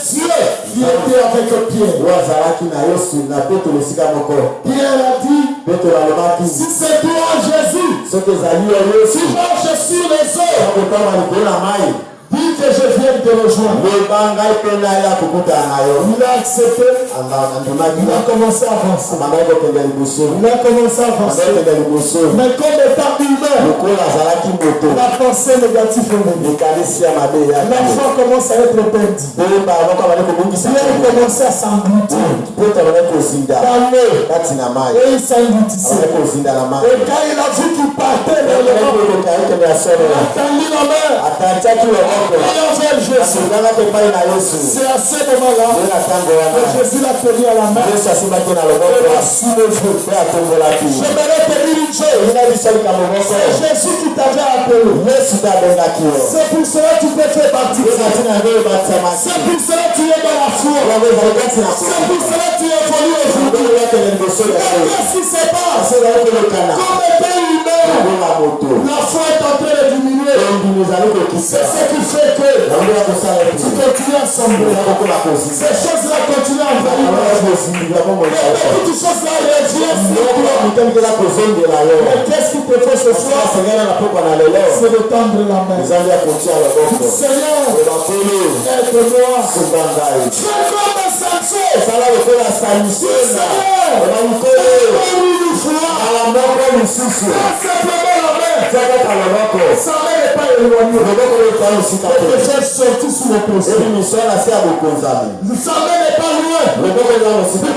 Dieu qui était avec Pierre, Pierre a dit, si c'est toi Jésus, tu marches sur les eaux, dis que je viens te rejoindre. Il a accepté. Il a commencé à avancer. Mais comme étant humain, la pensée négative est venue. La foi commence à être perdue. Pierre commençait à s'engloutir dans l'eau. Et il s'engloutissait. Et quand il a vu qu'il partait vers le vent, il a tendu la main. C'est à ce moment-là que Jésus l'a tenu à la main et l'a soulevé. J'aimerais te dire une chose. C'est Jésus qui t'avait appelé. C'est pour cela que tu peux faire partie. C'est pour cela que tu es dans la foi. C'est pour cela que tu évolues aujourd'hui. Qu'est-ce qui se passe? Comme étant humain, la foi est en train de diminuer. C'est ce qui fait que tu continues à sembler. Ces choses-là continuent à envahir. Toutes ces choses-là reviennent. Mais qu'est-ce qui te fait ce soir? C'est de tendre la main. Seigneur, aide-moi. Fais comme Samson. Seigneur, sa main n'est pas éloignée. Le péché sorti sous le procès. Sa main n'est pas loin. Le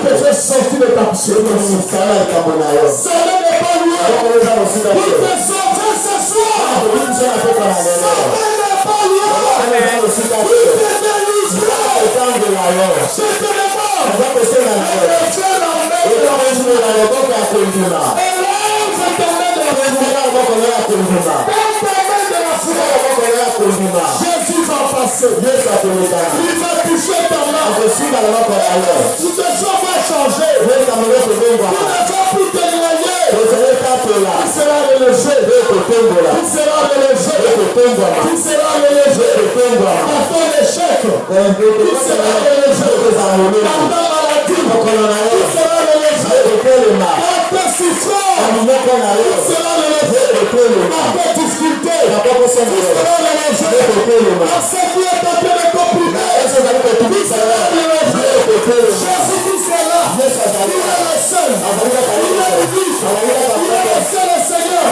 péché sorti de ta poussière. Sa main n'est pas loin. Pour te sauver ce soir. Sa main n'est pas loin. Pour te délivrer. Je te demande. Fais la main de la Jésus va passer. Il va toucher ta main. Tout ce soir va changer. Tu ne vas plus t'éloigner. Tu seras relevé. Par ton échec, tu seras relevé. Par ta maladie, tu seras relevé. Par ta souffrance, tu seras relevé. Par ta difficulté, tu seras relevé. Par ce qui est en train de compliquer, tu seras relevé. Jésus-Christ est là. Il est le seul. Il est le Fils. Il est le seul Seigneur.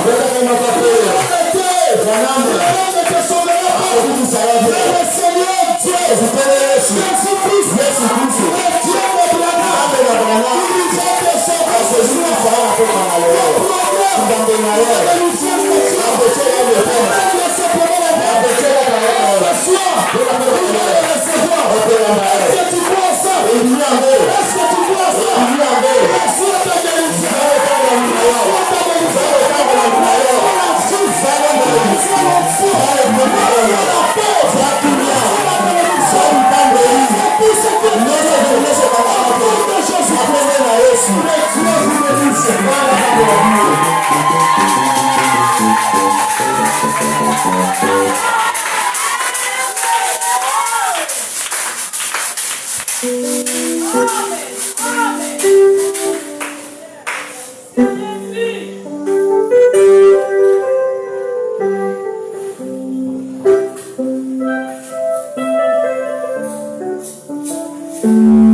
Branham ne te sauvera pas. akoki kusala Mais te. le Seigneur Dieu, Ezipele Yesu. Jésus-Christ, Yesu Kristo. le Dieu de Branham, Nzambe na Branham il nous a fait sauver akoki kusala na pema na lelo. Nzambe na ye. Akotiela motema. Akotiela kayaka. Opela na ye. Eyi yango. Eyi yango. Zalo kanga muna yo. Zalo kanga na muna yo. Zalo mbeli. Zalo mbeli yo. Zakunya. Zalo kanga yi. Nyonso kanga hapo. Apende na Yesu. Bwana kanga wa Mungu. Amen.